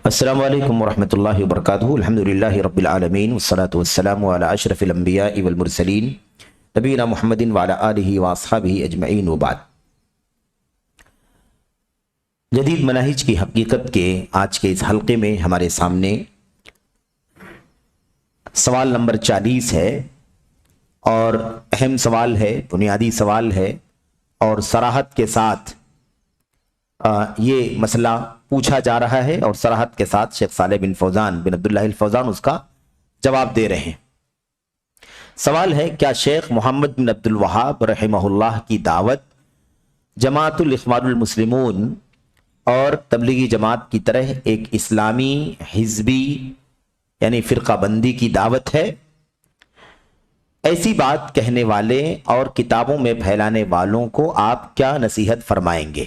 السلام علیکم ورحمۃ اللہ وبرکاتہ۔ الحمدللہ رب العالمین والصلاة والسلام علی اشرف الانبیاء والمرسلین نبینا محمد وعلی آلہ واصحابہ اجمعین وبعد۔ جدید مناہج کی حقیقت کے آج کے اس حلقے میں ہمارے سامنے سوال نمبر 40 ہے اور اہم سوال ہے، بنیادی سوال ہے، اور صراحت کے ساتھ یہ مسئلہ پوچھا جا رہا ہے اور صراحت کے ساتھ شیخ صالح بن فوزان بن عبداللہ الفوزان اس کا جواب دے رہے ہیں۔ سوال ہے، کیا شیخ محمد بن عبد الوہاب رحمہ اللہ کی دعوت جماعت الاخوان المسلمون اور تبلیغی جماعت کی طرح ایک اسلامی حزبی یعنی فرقہ بندی کی دعوت ہے؟ ایسی بات کہنے والے اور کتابوں میں پھیلانے والوں کو آپ کیا نصیحت فرمائیں گے؟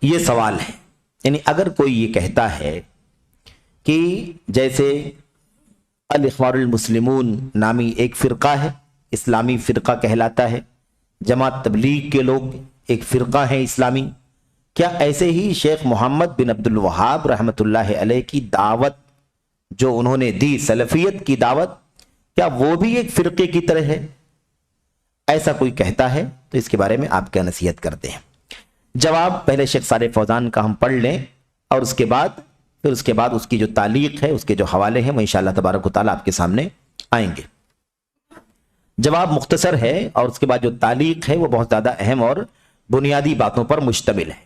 یہ سوال ہے۔ یعنی اگر کوئی یہ کہتا ہے کہ جیسے الاخوان المسلمون نامی ایک فرقہ ہے، اسلامی فرقہ کہلاتا ہے، جماعت تبلیغ کے لوگ ایک فرقہ ہے اسلامی، کیا ایسے ہی شیخ محمد بن عبد الوہاب رحمۃ اللہ علیہ کی دعوت جو انہوں نے دی، سلفیت کی دعوت، کیا وہ بھی ایک فرقے کی طرح ہے؟ ایسا کوئی کہتا ہے تو اس کے بارے میں آپ کیا نصیحت کرتے ہیں؟ جواب پہلے شیخ صالح فوزان کا ہم پڑھ لیں اور اس کے بعد اس کی جو تعلیق ہے، اس کے جو حوالے ہیں، وہ انشاءاللہ تبارک و تعالیٰ آپ کے سامنے آئیں گے۔ جواب مختصر ہے اور اس کے بعد جو تعلیق ہے وہ بہت زیادہ اہم اور بنیادی باتوں پر مشتمل ہے۔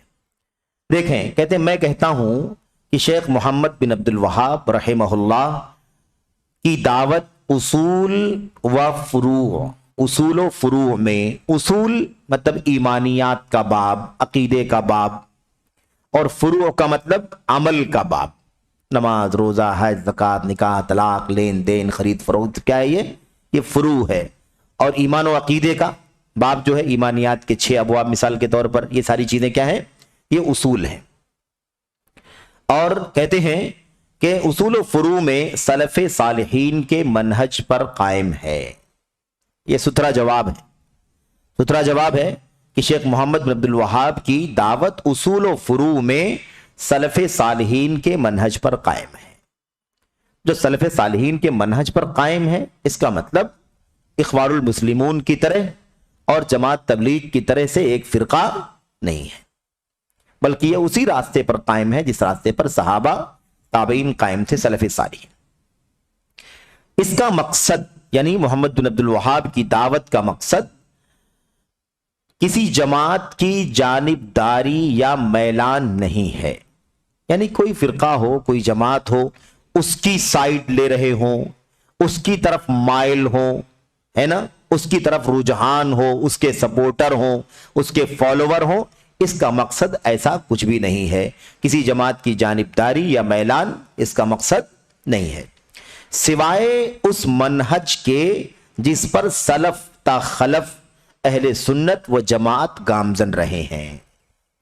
دیکھیں، کہتے ہیں، میں کہتا ہوں کہ شیخ محمد بن عبد الوہاب رحمہ اللہ کی دعوت اصول و فروع میں، اصول مطلب ایمانیات کا باب، عقیدے کا باب، اور فروع کا مطلب عمل کا باب، نماز، روزہ، حج، زکوٰۃ، نکاح، طلاق، لین دین، خرید فروخت، کیا ہے یہ فروع ہے۔ اور ایمان و عقیدے کا باب جو ہے، ایمانیات کے 6 ابواب مثال کے طور پر، یہ ساری چیزیں کیا ہیں؟ یہ اصول ہیں۔ اور کہتے ہیں کہ اصول و فروع میں سلف صالحین کے منہج پر قائم ہے۔ یہ ستھرا جواب ہے کہ شیخ محمد بن عبد الوہاب کی دعوت اصول و فروع میں سلف صالحین کے منہج پر قائم ہے۔ جو سلف صالحین کے منہج پر قائم ہے، اس کا مطلب اخوان المسلمون کی طرح اور جماعت تبلیغ کی طرح سے ایک فرقہ نہیں ہے، بلکہ یہ اسی راستے پر قائم ہے جس راستے پر صحابہ تابعین قائم تھے، سلف صالحین۔ اس کا مقصد، یعنی محمد بن عبد الوہاب کی دعوت کا مقصد کسی جماعت کی جانبداری یا میلان نہیں ہے۔ یعنی کوئی فرقہ ہو، کوئی جماعت ہو، اس کی سائیڈ لے رہے ہوں، اس کی طرف مائل ہوں، ہے نا، اس کی طرف رجحان ہو، اس کے سپورٹر ہوں، اس کے فالوور ہوں، اس کا مقصد ایسا کچھ بھی نہیں ہے۔ کسی جماعت کی جانبداری یا میلان اس کا مقصد نہیں ہے، سوائے اس منہج کے جس پر سلف تا خلف اہل سنت و جماعت گامزن رہے ہیں۔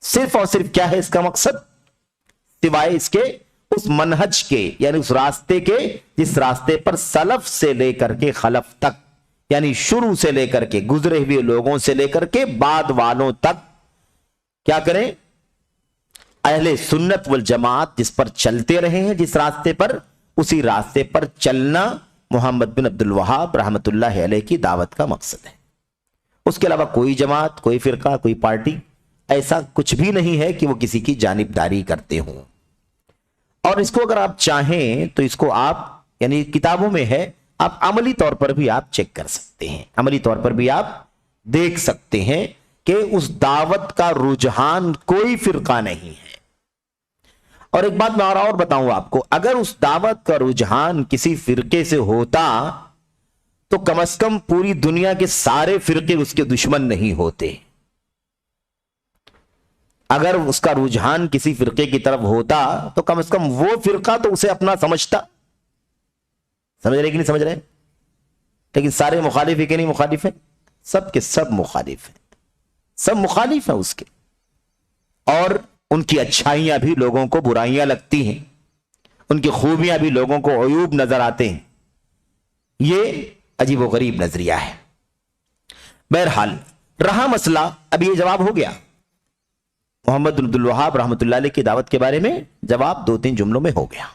صرف اور صرف کیا ہے اس کا مقصد؟ سوائے اس کے اس منہج کے، یعنی اس راستے کے جس راستے پر سلف سے لے کر کے خلف تک، یعنی شروع سے لے کر کے گزرے ہوئے لوگوں سے لے کر کے بعد والوں تک کیا کریں؟ اہل سنت والجماعت جس پر چلتے رہے ہیں، جس راستے پر، اسی راستے پر چلنا محمد بن عبد الوہاب رحمۃ اللہ علیہ کی دعوت کا مقصد ہے۔ اس کے علاوہ کوئی جماعت، کوئی فرقہ، کوئی پارٹی، ایسا کچھ بھی نہیں ہے کہ وہ کسی کی جانبداری کرتے ہوں۔ اور اس کو اگر آپ چاہیں تو اس کو آپ، یعنی کتابوں میں ہے، آپ عملی طور پر بھی آپ چیک کر سکتے ہیں، عملی طور پر بھی آپ دیکھ سکتے ہیں کہ اس دعوت کا رجحان کوئی فرقہ نہیں ہے۔ اور ایک بات میں اور بتاؤں آپ کو، اگر اس دعوت کا رجحان کسی فرقے سے ہوتا تو کم از کم پوری دنیا کے سارے فرقے اس کے دشمن نہیں ہوتے۔ اگر اس کا رجحان کسی فرقے کی طرف ہوتا تو کم از کم وہ فرقہ تو اسے اپنا سمجھتا۔ سمجھ رہے کہ نہیں سمجھ رہے؟ لیکن سارے مخالف ہیں کہ نہیں مخالف ہیں؟ سب کے سب مخالف ہیں، سب مخالف ہیں اس کے، اور ان کی اچھائیاں بھی لوگوں کو برائیاں لگتی ہیں، ان کی خوبیاں بھی لوگوں کو عیوب نظر آتے ہیں۔ یہ عجیب و غریب نظریہ ہے۔ بہرحال رہا مسئلہ، اب یہ جواب ہو گیا मोहम्मद बिन अब्दुल वहाब रहमतुल्लाह अलैह की दावत के बारे में जवाब 2-3 जुमलों में हो गया।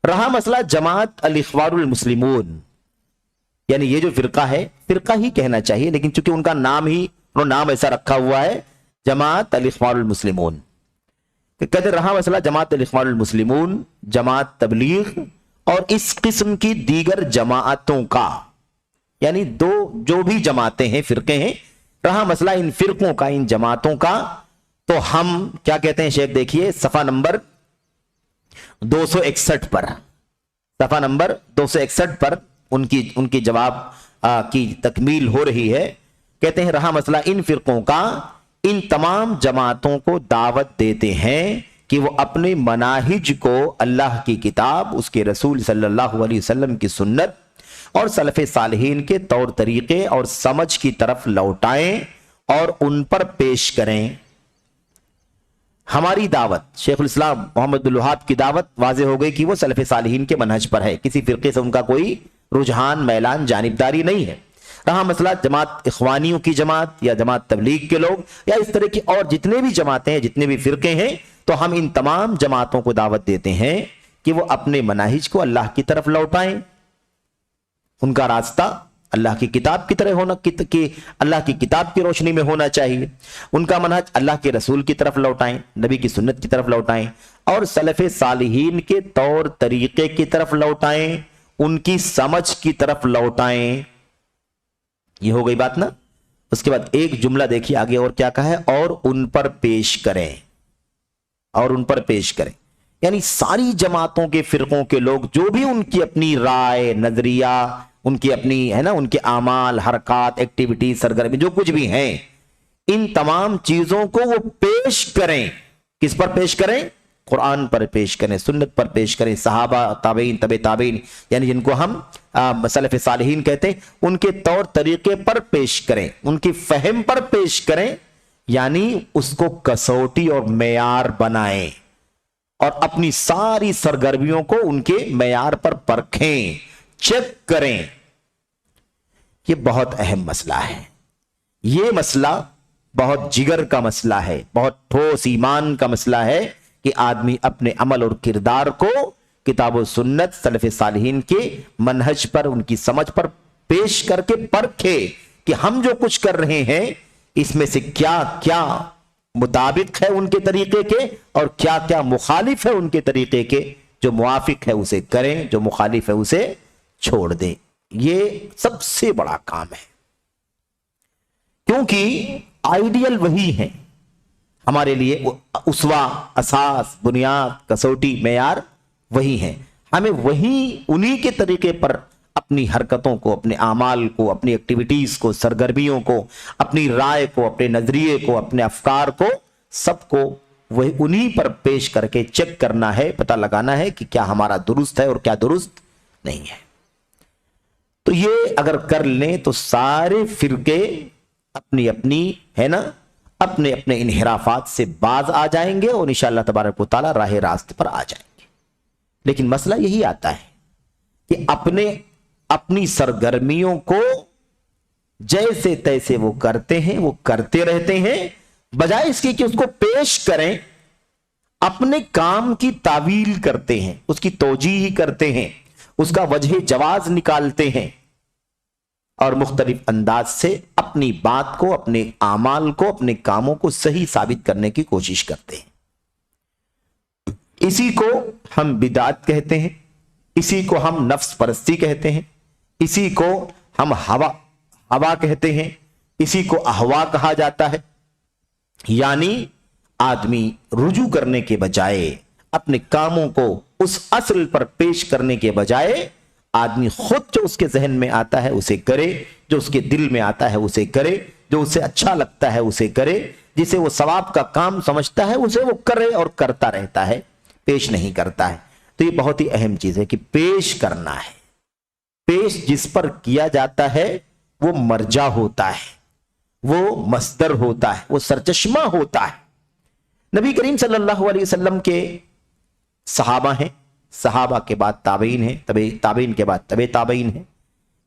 रहा मसला जमात अल इख्वानुल मुस्लिमून, यानी ये जो फिरका है, फिरका ही कहना चाहिए, लेकिन चूंकि उनका नाम ऐसा रखा हुआ है जमात अल इख्वानुल मुस्लिमून, कहते रहा मसला जमात अल इख्वानुल मुस्लिमून, जमात तबलीग और इस किस्म की दीगर जमाअतों का, यानी जो भी जमातें हैं, फिरके हैं, रहा मसला इन फिरकों का, इन जमातों का, तो हम क्या कहते हैं शेख, देखिए सफा नंबर 261 पर, सफा नंबर 261 पर उनकी जवाब की तकमील हो रही है। कहते हैं रहा मसला इन फिरकों का, इन तमाम जमातों को दावत देते हैं कि वो अपने मनाहिज को अल्लाह की किताब, उसके रसूल सल्लल्लाहु अलैहि वसल्लम की सुन्नत और सलफ़े सालिहीन के तौर तरीके और समझ की तरफ लौटाएं और उन पर पेश करें। हमारी दावत, शेखुल इस्लाम मोहम्मद बिन वहाब की दावत वाज़े हो गई कि वो सलफ़े सालिहीन के मनहज पर है, किसी फिरके से उनका कोई रुझान, मैलान, जानिबदारी नहीं है। रहा मसला जमात इख्वानियों की जमात या जमात तबलीग के लोग या इस तरह की और जितने भी जमातें हैं, जितने भी फिरके हैं, तो हम इन तमाम जमातों को दावत देते हैं कि वो अपने मनाहिज को अल्लाह की तरफ लौटाएं, उनका रास्ता अल्लाह की किताब की तरह होना, कि अल्लाह की किताब की रोशनी में होना चाहिए, उनका मनहज अल्लाह के रसूल की तरफ लौटाएं, नबी की सुन्नत की तरफ लौटाएं और सलफ़े सालिहीन के तौर तरीके की तरफ लौटाएं, उनकी समझ की तरफ लौटाएं। ये हो गई बात ना। उसके बाद एक जुमला देखिए आगे और क्या कहा है, और उन पर पेश करें, और उन पर पेश करें, यानी सारी जमातों के फिरकों के लोग जो भी उनकी अपनी राय, नजरिया, उनकी अपनी है ना, उनके आमाल, हरकत, एक्टिविटी, सरगर्मी जो कुछ भी हैं, इन तमाम चीजों को वो पेश करें। किस पर पेश करें? कुरान पर पेश करें, सुन्नत पर पेश करें, सहाबा, ताबईन, तबे ताबईन, यानी जिनको हम सलफ़े सालिहीन कहते हैं, उनके तौर तरीके पर पेश करें, उनकी फहम पर पेश करें, यानी उसको कसौटी और मेयार बनाएं और अपनी सारी सरगर्मियों को उनके मेयार पर परखें, चेक करें। यह बहुत अहम मसला है, यह मसला बहुत जिगर का मसला है, बहुत ठोस ईमान का मसला है कि आदमी अपने अमल और किरदार को किताब और सुन्नत, सलफ़े सालिहीन के मनहज पर, उनकी समझ पर पेश करके परखे कि हम जो कुछ कर रहे हैं इसमें से क्या क्या मुताबिक है उनके तरीके के और क्या क्या मुखालिफ है उनके तरीके के। जो मुआफिक है उसे करें, जो मुखालिफ है उसे छोड़ दें। ये सबसे बड़ा काम है, क्योंकि आइडियल वही है हमारे लिए, उसवा, असास, बुनियाद, कसौटी, मेयार वही है। हमें वही उन्हीं के तरीके पर अपनी हरकतों को, अपने आमाल को, अपनी एक्टिविटीज को, सरगर्मियों को, अपनी राय को, अपने नजरिए को, अपने अफकार को, सबको वही उन्हीं पर पेश करके चेक करना है, पता लगाना है कि क्या हमारा दुरुस्त है और क्या दुरुस्त नहीं है। तो ये अगर कर लें तो सारे फिरके अपनी अपनी है ना, अपने अपने इन्हिराफात से बाज आ जाएंगे और इंशाअल्लाह तबारक व तआला राह रास्त पर आ जाएंगे। लेकिन मसला यही आता है कि अपनी सरगर्मियों को जैसे तैसे वो करते हैं, वो करते रहते हैं, बजाय इसके कि उसको पेश करें, अपने काम की तावील करते हैं, उसकी तौजीह करते हैं, उसका वजह जवाज निकालते हैं और मुख्तलिफ अंदाज से अपनी बात को, अपने आमाल को, अपने कामों को सही साबित करने की कोशिश करते हैं। इसी को हम बिदात कहते हैं, इसी को हम नफ्स परस्ती कहते हैं, इसी को हम हवा कहते हैं, इसी को अहवा कहा जाता है। यानी आदमी रुजू करने के बजाय, अपने कामों को उस असल पर पेश करने के बजाय, आदमी खुद जो उसके जहन में आता है उसे करे, जो उसके दिल में आता है उसे करे, जो उसे अच्छा लगता है उसे करे, जिसे वो सवाब का काम समझता है उसे वो करे और करता रहता है, पेश नहीं करता है। तो ये बहुत ही अहम चीज है कि पेश करना है। पेश जिस पर किया जाता है वो मर्जा होता है, वो मस्दर होता है, वो सरचश्मा होता है। नबी करीम सल्लल्लाहु अलैहि वसल्लम के सहाबा हैं, सहाबा के बाद ताबईन है, तबे ताबईन के बाद तबे ताबईन है।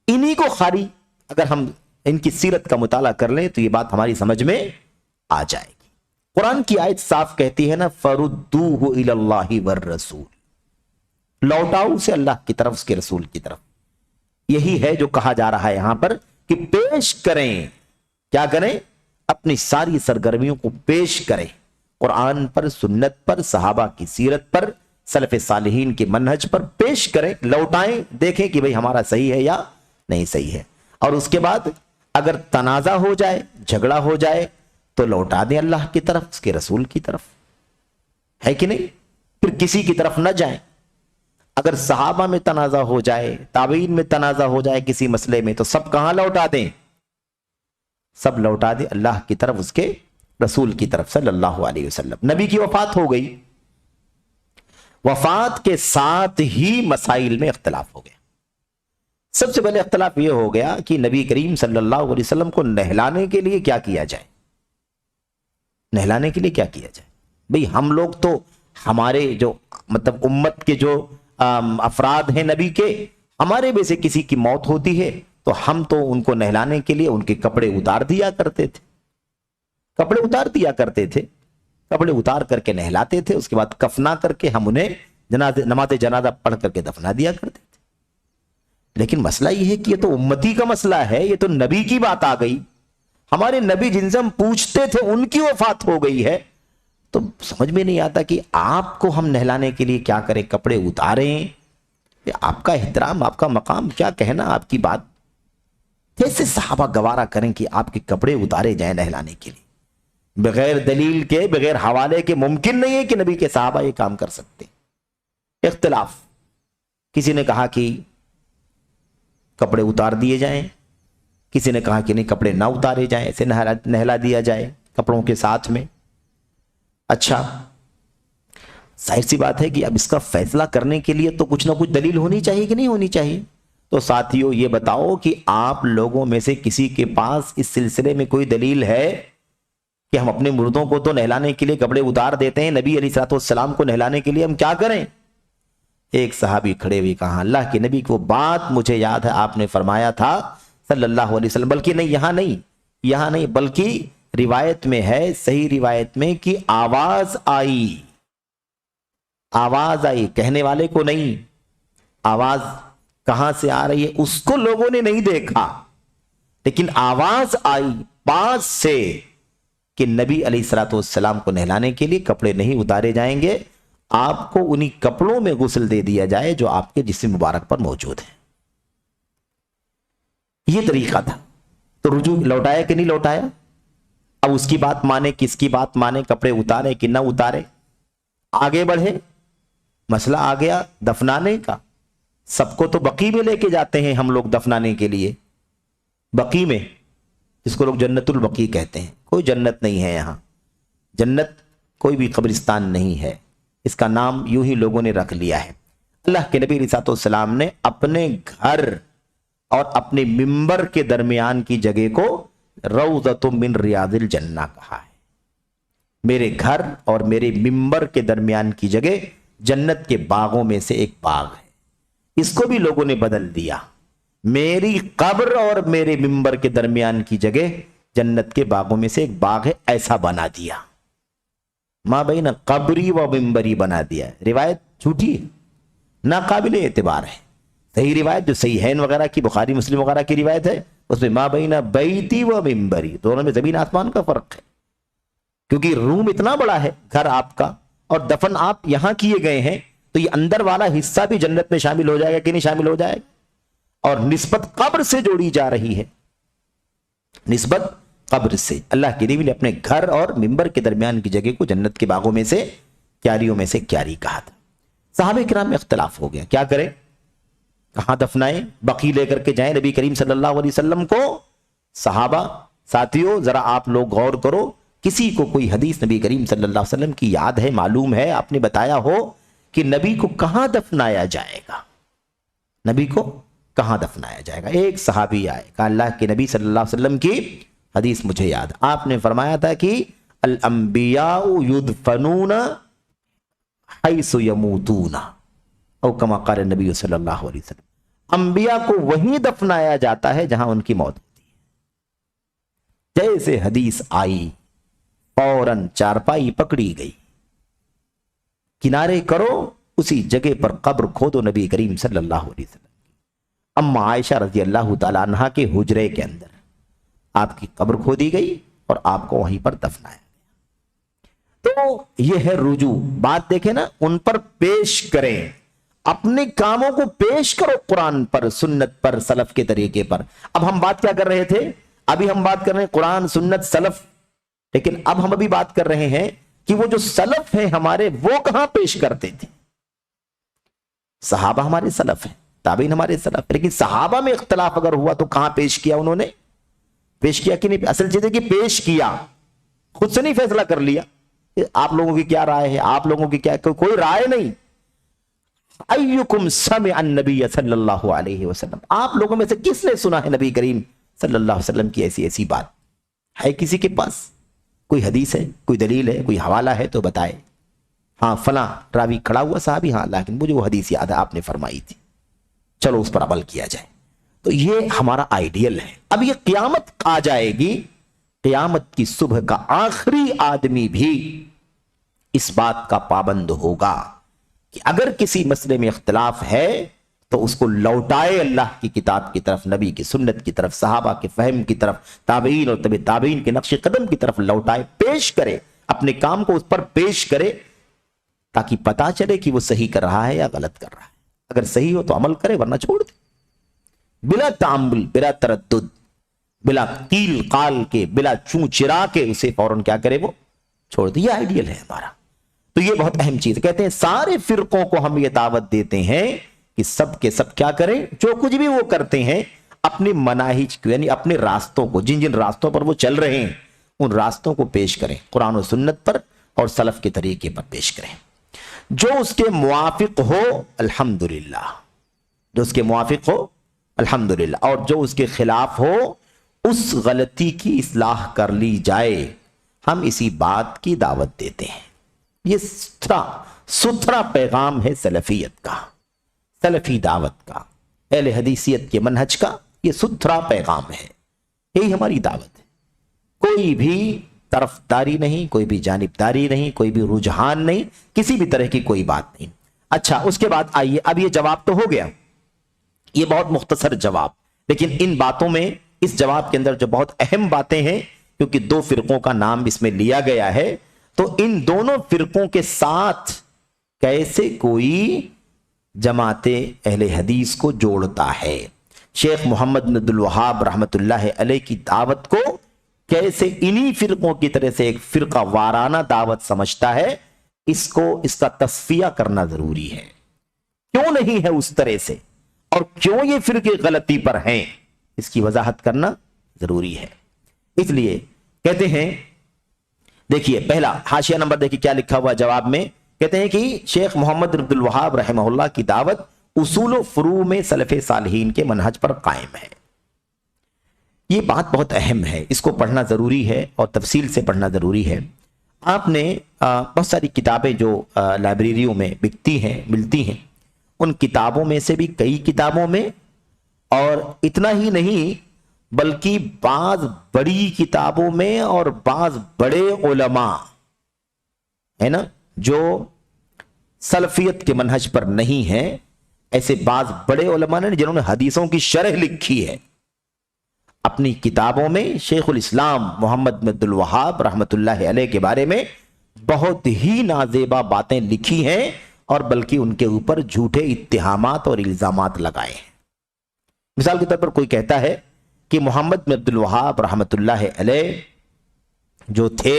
इन्हीं को खाली अगर हम इनकी सीरत का मुताला कर लें तो ये बात हमारी समझ में आ जाएगी। قرآن کی آیت صاف کہتی ہے نا فردوہ الاللہ والرسول، لوٹاؤ اسے اللہ کی طرف، اس کے رسول کی طرف۔ یہی ہے جو کہا جا رہا ہے یہاں پر کہ پیش کریں، کیا کریں؟ اپنی ساری سرگرمیوں کو پیش کریں قرآن پر، سنت پر، صحابہ کی سیرت پر، سلف صالحین کے منہج پر پیش کریں، لوٹائیں، دیکھیں کہ بھئی ہمارا صحیح ہے یا نہیں صحیح ہے۔ اور اس کے بعد اگر تنازع ہو جائے، جھگڑا ہو جائے تو لوٹا دیں اللہ کی طرف، اس کے رسول کی طرف، ہے کہ نہیں؟ پھر کسی کی طرف نہ جائیں۔ اگر صحابہ میں تنازع ہو جائے، تابعین میں تنازع ہو جائے کسی مسئلے میں، تو سب کہاں لوٹا دیں؟ سب لوٹا دیں اللہ کی طرف، اس کے رسول کی طرف صلی اللہ علیہ وسلم۔ نبی کی وفات ہو گئی، وفات کے ساتھ ہی مسائل میں اختلاف ہو گیا۔ سب سے پہلے اختلاف یہ ہو گیا کہ نبی کریم صلی اللہ علیہ وسلم کو نہلانے کے لیے کیا کیا جائے، نہلانے کے لیے کیا کیا جائے۔ بھئی ہم لوگ تو، ہمارے جو مطلب امت کے جو افراد ہیں نبی کے، ہمارے میں سے کسی کی موت ہوتی ہے تو ہم تو ان کو نہلانے کے لیے ان کے کپڑے اتار دیا کرتے تھے، کپڑے اتار دیا کرتے تھے، کپڑے اتار کر کے نہلاتے تھے، اس کے بعد کفنا کر کے ہم انہیں نماز جنازہ پڑھ کر کے دفنا دیا کرتے تھے۔ لیکن مسئلہ یہ ہے کہ یہ تو امتی کا مسئلہ ہے، یہ تو نبی کی بات آ گئی، ہمارے نبی جن سے ہم پوچھتے تھے ان کی وفات ہو گئی ہے، تو سمجھ میں نہیں آتا کہ آپ کو ہم نہلانے کے لیے کیا کریں، کپڑے اتاریں؟ آپ کا احترام، آپ کا مقام، کیا کہنا آپ کی بات، کیسے صحابہ گوارا کریں کہ آپ کے کپڑے اتارے جائیں نہلانے کے لیے؟ بغیر دلیل کے، بغیر حوالے کے ممکن نہیں ہے کہ نبی کے صحابہ یہ کام کر سکتے۔ اختلاف، کسی نے کہا کہ کپڑے اتار دیے جائیں، کسی نے کہا کہ نہیں کپڑے نہ اتارے جائیں، ایسے نہلا دیا جائے کپڑوں کے ساتھ میں۔ اچھا، ظاہر سی بات ہے کہ اب اس کا فیصلہ کرنے کے لیے تو کچھ نہ کچھ دلیل ہونی چاہیے کہ نہیں ہونی چاہیے؟ تو ساتھیوں یہ بتاؤ کہ آپ لوگوں میں سے کسی کے پاس اس سلسلے میں کوئی دلیل ہے کہ ہم اپنے مردوں کو تو نہلانے کے لیے کپڑے اتار دیتے ہیں، نبی علیہ الصلوۃ والسلام کو نہلانے کے لیے ہم کیا کریں؟ ایک صحابی کھڑے ہوئے کہا، اللہ کے نبی کو بات مجھے یاد ہے، آپ نے فرمایا تھا صلی اللہ علیہ وسلم، بلکہ نہیں، یہاں نہیں بلکہ روایت میں ہے، صحیح روایت میں، کہ آواز آئی، کہنے والے کو نہیں، آواز کہاں سے آ رہی ہے اس کو لوگوں نے نہیں دیکھا، لیکن آواز آئی پاس سے کہ نبی علیہ الصلوۃ والسلام کو نہلانے کے لیے کپڑے نہیں اتارے جائیں گے، آپ کو انہی کپڑوں میں غسل دے دیا جائے جو آپ کے جسم مبارک پر موجود ہے۔ یہ طریقہ تھا، تو رجوع لوٹایا کہ نہیں لوٹایا؟ اب اس کی بات مانے، کس کی بات مانے، کپڑے اتارے کہ نہ اتارے؟ آگے بڑھے، مسئلہ آ گیا دفنانے کا۔ سب کو تو بقی میں لے کے جاتے ہیں ہم لوگ دفنانے کے لیے، بقی میں، جس کو لوگ جنت البقی کہتے ہیں۔ کوئی جنت نہیں ہے یہاں، جنت کوئی بھی قبرستان نہیں ہے، اس کا نام یوں ہی لوگوں نے رکھ لیا ہے۔ اللہ کے نبی علیہ الصلوۃ والسلام نے اپنے گھر اور اپنے ممبر کے درمیان کی جگہ کو روضۃ من ریاض الجنہ کہا ہے۔ میرے گھر اور میرے ممبر کے درمیان کی جگہ جنت کے باغوں میں سے ایک باغ ہے۔ اس کو بھی لوگوں نے بدل دیا، میری قبر اور میرے ممبر کے درمیان کی جگہ جنت کے باغوں میں سے ایک باغ ہے، ایسا بنا دیا، ماں بھائی نا قبری و ممبری بنا دیا۔ روایت جھوٹی ہے، ناقابل اعتبار ہے۔ صحیح روایت جو صحیحین وغیرہ کی، بخاری مسلم وغیرہ کی روایت ہے، اس میں ماں بھائی نا بیتی و ممبری، دونوں میں زمین آسمان کا فرق ہے، کیونکہ روم اتنا بڑا ہے گھر آپ کا، اور دفن آپ یہاں کیے گئے ہیں، تو یہ اندر والا حصہ بھی جنت میں شامل ہو جائے گا کہ نہیں شامل ہو جائے گا؟ اور نسبت قبر سے جوڑی جا رہی ہے، نسبت قبر سے۔ اللہ کے نبی نے اپنے گھر اور ممبر کے درمیان کی جگہ کو جنت کے باغوں میں سے، کیاریوں میں سے کیاری کہا تھا۔ صحابہ کرام میں اختلاف ہو گیا، کیا کریں، کہاں دفنائیں؟ بقی لے کر کے جائیں نبی کریم صلی اللہ علیہ وسلم کو؟ صحابہ ساتھیوں ذرا آپ لوگ غور کرو، کسی کو کوئی حدیث نبی کریم صلی اللہ علیہ وسلم کی یاد ہے، معلوم ہے، آپ نے بتایا ہو کہ نبی کو کہاں دفنایا جائے گا، نبی کو کہاں دفنایا جائے گا؟ ایک صحابی آئے، کہا اللہ کے نبی صلی اللہ علیہ وسلم کی حدیث مجھے یاد، آپ نے فرمایا تھا کہ الانبیاء یدفنون حیث یموتون، او کما قال النبی صلی اللہ علیہ وسلم، انبیاء کو وہیں دفنایا جاتا ہے جہاں ان کی موت ہوتی ہے۔ جیسے حدیث آئی फौरन चारपाई पकड़ी गई, किनारे करो, उसी जगह पर कब्र खोदो नबी करीम सल्लल्लाहु अलैहि वसल्लम। अम्मा आयशा रजी अल्लाह तआला अन्हा के हुजरे के अंदर आपकी कब्र खोदी गई और आपको वहीं पर दफनाया। तो यह है रुजू। बात देखें ना, उन पर पेश करें, अपने कामों को पेश करो कुरान पर, सुन्नत पर, सलफ के तरीके पर। अब हम बात क्या कर रहे थे? अभी हम बात कर रहे हैं कुरान, सुन्नत, सलफ, लेकिन अब हम अभी बात कर रहे हैं कि वो जो सलफ है हमारे, वो कहां पेश करते थे? सहाबा हमारे सलफ है, ताबीन हमारे सलफ, लेकिन सहाबा में इख्तलाफ अगर हुआ तो कहां पेश किया उन्होंने? पेश किया कि नहीं? असल चीज है कि पेश किया, खुद से नहीं फैसला कर लिया आप लोगों की क्या राय है, आप लोगों की क्या, कोई राय नहीं। अय्युकुम समिअ अन्नबी सल्लल्लाहु अलैहि वसल्लम, आप लोगों में से किसने सुना है नबी करीम सल्लल्लाहु अलैहि वसल्लम की ऐसी ऐसी बात? है किसी के पास कोई हदीस है, कोई दलील है, कोई हवाला है तो बताए। हाँ फला रावी खड़ा हुआ साहब, हाँ लेकिन मुझे वो हदीस याद है आपने फरमाई थी, चलो उस पर अमल किया जाए। तो ये हमारा आइडियल है। अब ये क़यामत आ जाएगी, क़यामत की सुबह का आखिरी आदमी भी इस बात का पाबंद होगा कि अगर किसी मसले में इख्तिलाफ है तो उसको लौटाए अल्लाह की किताब की तरफ, नबी की सुन्नत की तरफ, सहाबा के फहम की तरफ, ताबीन और तबे ताबीन के नक्श कदम की तरफ लौटाए, पेश करे, अपने काम को उस पर पेश करे, ताकि पता चले कि वो सही कर रहा है या गलत कर रहा है। अगर सही हो तो अमल करे, वरना छोड़ दे, बिला तामुल, बिला तरद्दुद, बिला कील काल के, बिला चू चिरा के उसे फौरन क्या करे, वो छोड़ दे। ये आइडियल है हमारा। तो ये बहुत अहम चीज। कहते हैं सारे फिरकों को हम ये दावत देते हैं कि सब के सब क्या करें, जो कुछ भी वो करते हैं अपने मनाहिज को, यानी अपने रास्तों को, जिन जिन रास्तों पर वो चल रहे हैं उन रास्तों को पेश करें, कुरान और सुन्नत पर और सलफ के तरीके पर पेश करें। जो उसके मुआफिक हो अल्हम्दुलिल्लाह, जो उसके मुआफिक हो अल्हम्दुलिल्लाह, और जो उसके खिलाफ हो उस गलती की इस्लाह कर ली जाए। हम इसी बात की दावत देते हैं। ये सुथरा पैगाम है सलफियत का, सलफी दावत का, अहले हदीसियत के मनहज का ये सुथरा पैगाम है। यही हमारी दावत है। कोई भी तरफदारी नहीं, कोई भी जानिबदारी नहीं, कोई भी रुझान नहीं, किसी भी तरह की कोई बात नहीं। अच्छा, उसके बाद आइए, अब ये जवाब तो हो गया, ये बहुत मुख्तसर जवाब, लेकिन इन बातों में, इस जवाब के अंदर जो बहुत अहम बातें हैं, क्योंकि दो फिरकों का नाम इसमें लिया गया है, तो इन दोनों फिरकों के साथ कैसे कोई जमाते अहले हदीस को जोड़ता है, शेख मोहम्मद बिन अब्दुल वहाब रहमतुल्लाह अलैह की दावत को कैसे इन्हीं फिरकों की तरह से एक फिरका वाराना दावत समझता है, इसका तस्फिया करना जरूरी है। क्यों नहीं है उस तरह से, और क्यों ये फिरके गलती पर हैं, इसकी वजाहत करना जरूरी है। इसलिए कहते हैं, देखिए पहला हाशिया नंबर देखिए क्या लिखा हुआ जवाब में। कहते हैं कि शेख मोहम्मद बिन अब्दुल वहाब रहमहुल्लाह की दावत उसूल व फुरू में सलफ़े सालिहीन के मनहज पर कायम है। ये बात बहुत अहम है, इसको पढ़ना जरूरी है और तफसील से पढ़ना जरूरी है। आपने बहुत सारी किताबें जो लाइब्रेरियों में बिकती हैं, मिलती हैं, उन किताबों में से भी कई किताबों में, और इतना ही नहीं बल्कि बाज बड़ी किताबों में और बाज बड़े उलमा है ना, जो सलफियत के मनहज पर नहीं है, ऐसे बाज बड़े उलमा ने जिन्होंने हदीसों की शरह लिखी है, अपनी किताबों में शेखुल इस्लाम मोहम्मद बिन अब्दुल वहाब रहमतुल्लाह अलैह के बारे में बहुत ही नाजेबा बातें लिखी हैं, और बल्कि उनके ऊपर झूठे इत्तिहामात और इल्जामात लगाए हैं। मिसाल के तौर पर कोई कहता है कि मोहम्मद बिन अब्दुल वहाब रहमतुल्लाह अलैह जो थे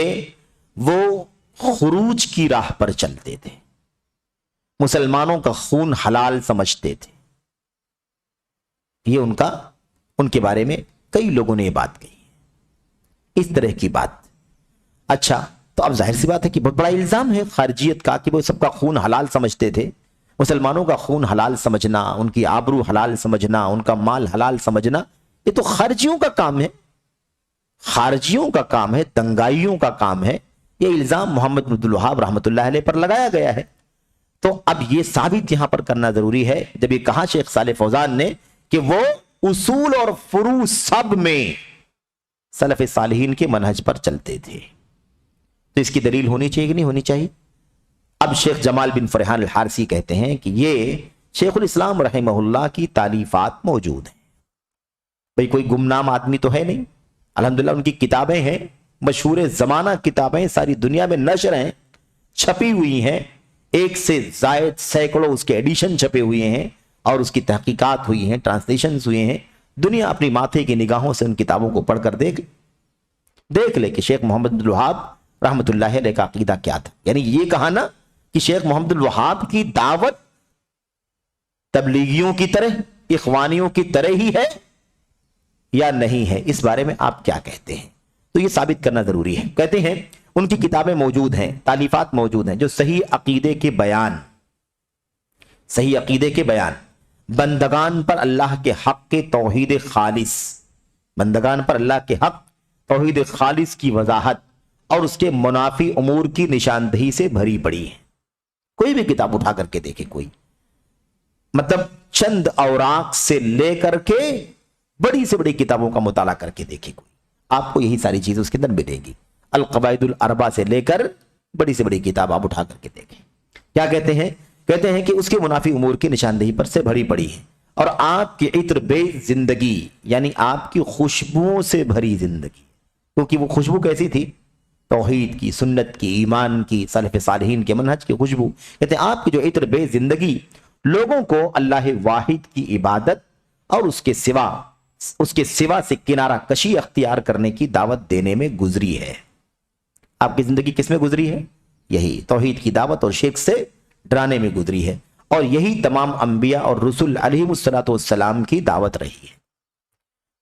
वो खुरूज की राह पर चलते थे, मुसलमानों का खून हलाल समझते थे। ये उनके बारे में कई लोगों ने ये बात कही, इस तरह की बात। अच्छा, तो अब जाहिर सी बात है कि बहुत बड़ा इल्जाम है खारिजियत का कि वो सबका खून हलाल समझते थे। मुसलमानों का खून हलाल समझना, उनकी आबरू हलाल समझना, उनका माल हलाल समझना, ये तो खारिजियों का काम है, खारिजियों का काम है, दंगाइयों का काम है। ये इल्जाम मोहम्मद बिन अब्दुल वहाब रहमतुल्लाह अलैह पर लगाया गया है। तो अब ये साबित यहां पर करना जरूरी है, जब ये कहा शेख सालेह फौजान ने कि वो उसूल और फुरू सब में सलफ़े सालिहीन के मनहज पर चलते थे, तो इसकी दलील होनी चाहिए कि नहीं होनी चाहिए? अब शेख जमाल बिन फरहान अल हारसी कहते हैं कि ये शेखुल इस्लाम रहमहुल्लाह की तालीफात मौजूद हैं। भाई कोई गुमनाम आदमी तो है नहीं, अल्हम्दुलिल्लाह उनकी किताबें हैं, मशहूर ज़माना किताबें सारी दुनिया में नशर हैं, छपी हुई हैं, एक से जायद सैकड़ों उसके एडिशन छपे हुए हैं और उसकी तहकीकात हुई हैं, ट्रांसलेशंस हुए हैं। दुनिया अपनी माथे की निगाहों से उन किताबों को पढ़कर देख ले कि शेख मोहम्मद अब्दुल वहाब रहमतुल्लाह अलैह का अकीदा क्या था। यानी ये कहा ना कि शेख मोहम्मद अब्दुल वहाब की दावत तबलीगियों की तरह, इखवानियों की तरह ही है या नहीं है, इस बारे में आप क्या कहते हैं? तो ये साबित करना जरूरी है। कहते हैं उनकी किताबें मौजूद हैं, तालीफात मौजूद हैं जो सही अकीदे के बयान, बंदगान पर अल्लाह के हक के तौहीद खालिस, बंदगान पर अल्लाह के हक तौहीद खालिस की वजाहत और उसके मुनाफी उमूर की निशानदही से भरी पड़ी है। कोई भी किताब उठा करके देखे, कोई मतलब चंद औराक से लेकर के बड़ी से बड़ी किताबों का मुताला करके देखे, कोई आपको यही सारी चीजें उसके अंदर मिलेगी। अल कवाइदुल अरबा से लेकर बड़ी से बड़ी किताब आप उठा करके देखें। क्या कहते हैं? कहते हैं कि उसके मुनाफी उमूर की निशानदेही पर से भरी पड़ी है और आपकी इत्र बेज जिंदगी, यानी आपकी खुशबुओं से भरी जिंदगी। क्योंकि वो खुशबू कैसी थी? तौहीद की, सुन्नत की, ईमान की, सलफ़ सालिहीन के मनहज की खुशबू। कहते हैं आपकी जो इत्र बेज जिंदगी लोगों को अल्लाह वाहिद की इबादत और उसके सिवा से किनारा कशी अख्तियार करने की दावत देने में गुजरी है। आपकी जिंदगी किस में गुजरी है? यही तौहीद की दावत और शिर्क से डराने में गुजरी है। और यही तमाम अंबिया और रसूल अलैहिमुस्सलातु वस्सलाम की दावत रही है।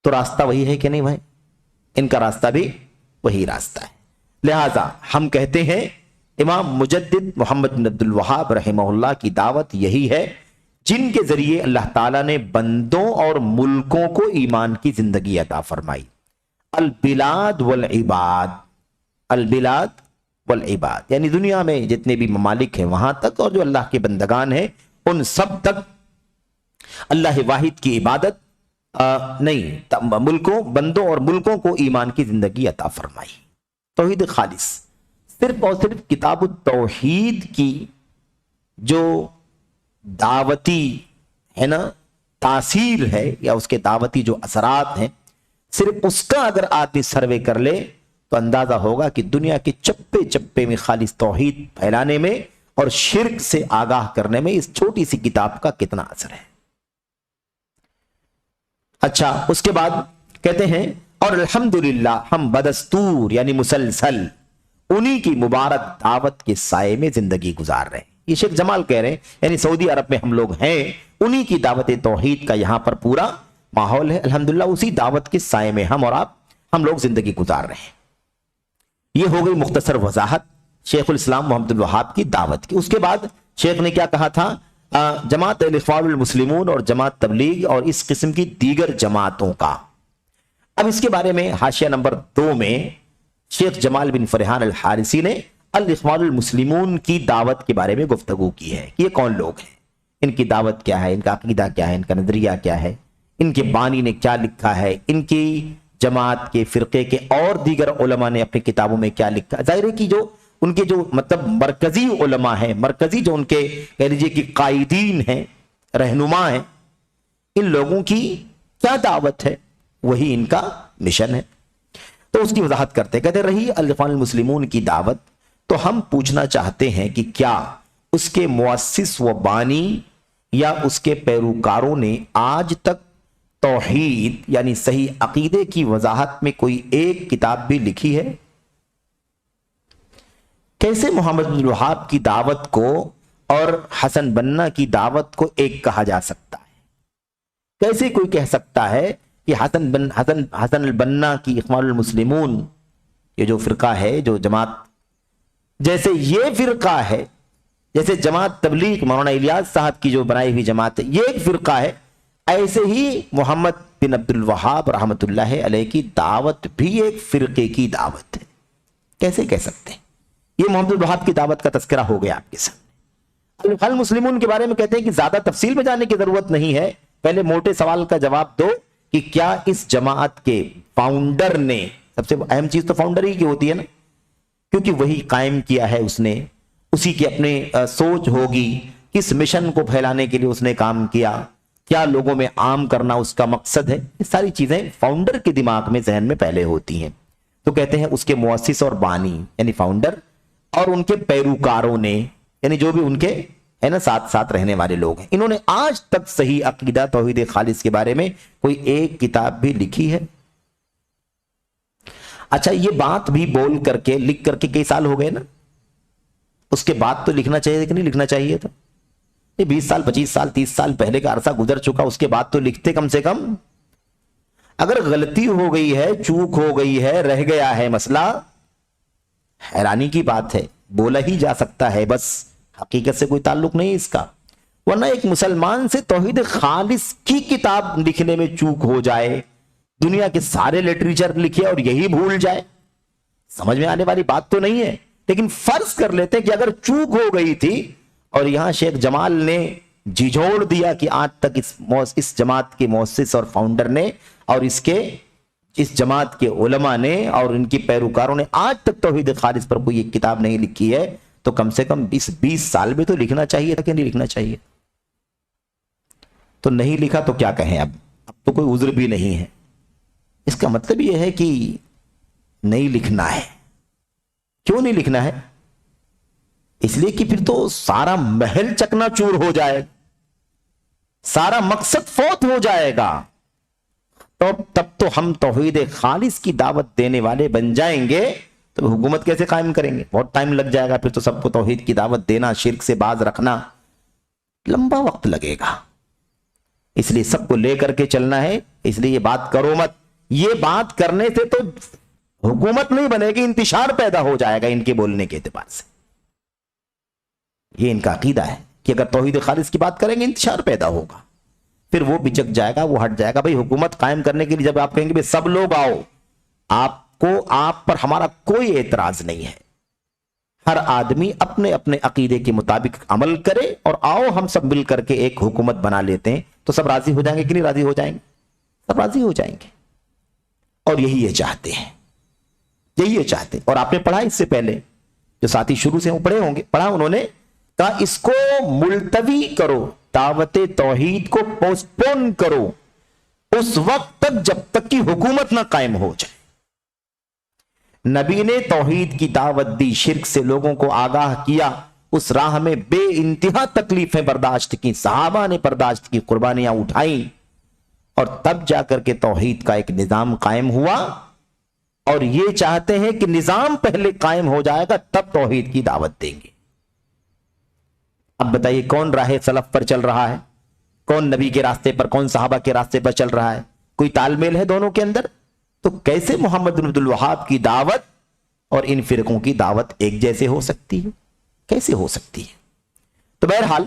तो रास्ता वही है कि नहीं भाई? इनका रास्ता भी वही रास्ता है। लिहाजा हम कहते हैं इमाम मुजद्दिद मोहम्मद बिन अब्दुल वहाब रहमहुल्लाह की दावत यही है जिनके जरिए अल्लाह ताला ने बंदों और मुल्कों को ईमान की जिंदगी अता फरमाई। अल बिलाद वल इबाद, अल बिलाद वल इबाद, यानी दुनिया में जितने भी ममालिक हैं वहां तक, और जो अल्लाह के बंदगान हैं उन सब तक अल्लाह वाहिद की इबादत मुल्कों, बंदों और मुल्कों को ईमान की जिंदगी अता फरमाई। तौहीद खालिस, सिर्फ और सिर्फ किताब तौहीद की जो दावती है ना तासीर है, या उसके दावती जो असरात हैं, सिर्फ उसका अगर आदमी सर्वे कर ले तो अंदाजा होगा कि दुनिया के चप्पे चप्पे में खालिस तौहीद फैलाने में और शिर्क से आगाह करने में इस छोटी सी किताब का कितना असर है। अच्छा, उसके बाद कहते हैं और अल्हम्दुलिल्लाह हम बदस्तूर यानी मुसलसल उन्हीं की मुबारक दावत के साये में जिंदगी गुजार रहे हैं। ये शेख जमाल कह रहे हैं, यानी सऊदी अरब में हम लोग हैं, उन्हीं की दावत तौहीद का यहां पर पूरा माहौल है। अल्हम्दुलिल्लाह उसी दावत के साये में हम लोग जिंदगी गुजार रहे हैं। ये हो गई मुख्तसर वजाहत शेखुल इस्लाम मोहम्मद अब्दुल वहाब की दावत की। उसके बाद शेख ने क्या कहा था? जमात अल-इख्वानुल मुस्लिमून और जमात तबलीग और इस किस्म की दीगर जमातों का। अब इसके बारे में हाशिया नंबर 2 में शेख जमाल बिन फरहान अल हारिसी ने अल-इख्वानुल मुस्लिमून की दावत के बारे में गुफ्तगू की है कि ये कौन लोग हैं, इनकी दावत क्या है, इनका अकीदा क्या है, इनका नजरिया क्या है, इनके बानी ने क्या लिखा है, इनकी जमात के फिरके के और दीगर उलमा ने अपनी किताबों में क्या लिखा है। जाहिर है कि जो उनके जो मतलब मरकजी उलमा है, मरकजी जो उनके कह लीजिए कि कायदीन हैं, रहनुमा हैं, इन लोगों की क्या दावत है, वही इनका मिशन है। तो उसकी वजाहत करते कहते रही अल-इख्वानुल मुस्लिमून की दावत, तो हम पूछना चाहते हैं कि क्या उसके मुअस्सिस व बानी या उसके पैरोकारों ने आज तक तौहीद यानी सही अकीदे की वजाहत में कोई एक किताब भी लिखी है? कैसे मोहम्मद अब्दुल वहाब की दावत को और हसन बन्ना की दावत को एक कहा जा सकता है? कैसे कोई कह सकता है कि हसन बन्ना की इख्वानुल मुस्लिमून ये जो फिरका है, जो जमात, जैसे ये फिरका है, जैसे जमात तबलीग मौलाना इलियास साहब की जो बनाई हुई जमात है ये एक फिरका है, ऐसे ही मोहम्मद बिन अब्दुल वहाब रहमतुल्लाह अलैह की दावत भी एक फिरके की दावत है। कैसे कह सकते हैं? ये मोहम्मद अब्दुल वहाब की दावत का तस्करा हो गया आपके सामने। अल मुस्लिमून के बारे में कहते हैं कि ज्यादा तफसील में जाने की जरूरत नहीं है, पहले मोटे सवाल का जवाब दो कि क्या इस जमात के फाउंडर ने, सबसे अहम चीज तो फाउंडर ही की होती है ना, کیونکہ وہی قائم کیا ہے اس نے، اسی کی اپنے سوچ ہوگی، کس مشن کو پھیلانے کے لیے اس نے کام کیا، کیا لوگوں میں عام کرنا اس کا مقصد ہے، یہ ساری چیزیں فاؤنڈر کے دماغ میں ذہن میں پہلے ہوتی ہیں. تو کہتے ہیں اس کے مؤسس اور بانی یعنی فاؤنڈر اور ان کے پیروکاروں نے، یعنی جو بھی ان کے ہے نا ساتھ ساتھ رہنے والے لوگ ہیں، انہوں نے آج تک صحیح عقیدہ توحید خالص کے بارے میں کوئی ایک کتاب بھی لکھی ہے؟ اچھا یہ بات بھی بول کر کے لکھ کر کے کئی سال ہو گئے نا، اس کے بعد تو لکھنا چاہیے کہ نہیں لکھنا چاہیے تھا؟ یہ 20 سال 25 سال 30 سال پہلے کا عرصہ گزر چکا، اس کے بعد تو لکھتے کم سے کم. اگر غلطی ہو گئی ہے، چوک ہو گئی ہے، رہ گیا ہے مسئلہ، حیرانی کی بات ہے، بولا ہی جا سکتا ہے، بس حقیقت سے کوئی تعلق نہیں اس کا. ورنہ ایک مسلمان سے توحید خالص کی کتاب لکھنے میں چوک ہو جائے، دنیا کے سارے لٹریچر لکھے اور یہی بھول جائے، سمجھ میں آنے والی بات تو نہیں ہے. لیکن فرض کر لیتے کہ اگر چوک ہو گئی تھی اور یہاں شیخ جمال نے جھجھوڑ دیا کہ آج تک اس جماعت کے مؤسس اور فاؤنڈر نے اور اس جماعت کے علماء نے اور ان کی پیروکاروں نے آج تک توحید خالص پر کوئی ایک کتاب نہیں لکھی ہے، تو کم سے کم 20 سال میں تو لکھنا چاہیے تھا کہ نہیں لکھنا چاہیے؟ تو نہیں لکھا تو کیا کہیں، اب تو کوئی عذر بھی نہیں ہے. اس کا مطلب یہ ہے کہ نہیں لکھنا ہے. کیوں نہیں لکھنا ہے؟ اس لیے کہ پھر تو سارا محل چکنا چور ہو جائے، سارا مقصد فوت ہو جائے گا. تو تب تو ہم توحید خالص کی دعوت دینے والے بن جائیں گے تو حکومت کیسے قائم کریں گے؟ بہت ٹائم لگ جائے گا، پھر تو سب کو توحید کی دعوت دینا، شرک سے باز رکھنا لمبا وقت لگے گا. اس لیے سب کو لے کر کے چلنا ہے. اس لیے یہ بات کرو مت، یہ بات کرنے سے تو حکومت نہیں بنے گی، انتشار پیدا ہو جائے گا ان کے بولنے کے اعتبار سے. یہ ان کا عقیدہ ہے کہ اگر توحید خالص کی بات کریں گے انتشار پیدا ہوگا، پھر وہ بچک جائے گا، وہ ہٹ جائے گا. بھائی حکومت قائم کرنے کے لیے جب آپ کہیں گے سب لوگ آؤ، آپ پر ہمارا کوئی اعتراض نہیں ہے، ہر آدمی اپنے اپنے عقیدے کے مطابق عمل کرے اور آؤ ہم سب مل کر کے ایک حکومت بنا لیتے ہیں، تو سب راضی ہو جائیں گے کہ نہیں راضی ہو جائیں گے؟ سب راضی ہو جائیں گے. اور یہی یہ چاہتے ہیں، یہی یہ چاہتے ہیں. اور آپ نے پڑھا اس سے پہلے، جو ساتھی شروع سے پڑھے ہوں گے، پڑھا انہوں نے کہا اس کو ملتوی کرو، دعوت توحید کو پوسٹ پون کرو اس وقت تک جب تک کہ حکومت نہ قائم ہو جائے. نبی نے توحید کی دعوت دی، شرک سے لوگوں کو آگاہ کیا، اس راہ میں بے انتہا تکلیفیں برداشت کی، صحابہ نے برداشت کی، قربانیاں اٹھائیں، اور تب جا کر کے توحید کا ایک نظام قائم ہوا. اور یہ چاہتے ہیں کہ نظام پہلے قائم ہو جائے گا تب توحید کی دعوت دیں گے. اب بتائیے کون راہ سلف پر چل رہا ہے؟ کون نبی کے راستے پر، کون صحابہ کے راستے پر چل رہا ہے؟ کوئی تال میل ہے دونوں کے اندر؟ تو کیسے محمد بن عبد الوہاب کی دعوت اور ان فرقوں کی دعوت ایک جیسے ہو سکتی ہے؟ کیسے ہو سکتی ہے؟ تو بہرحال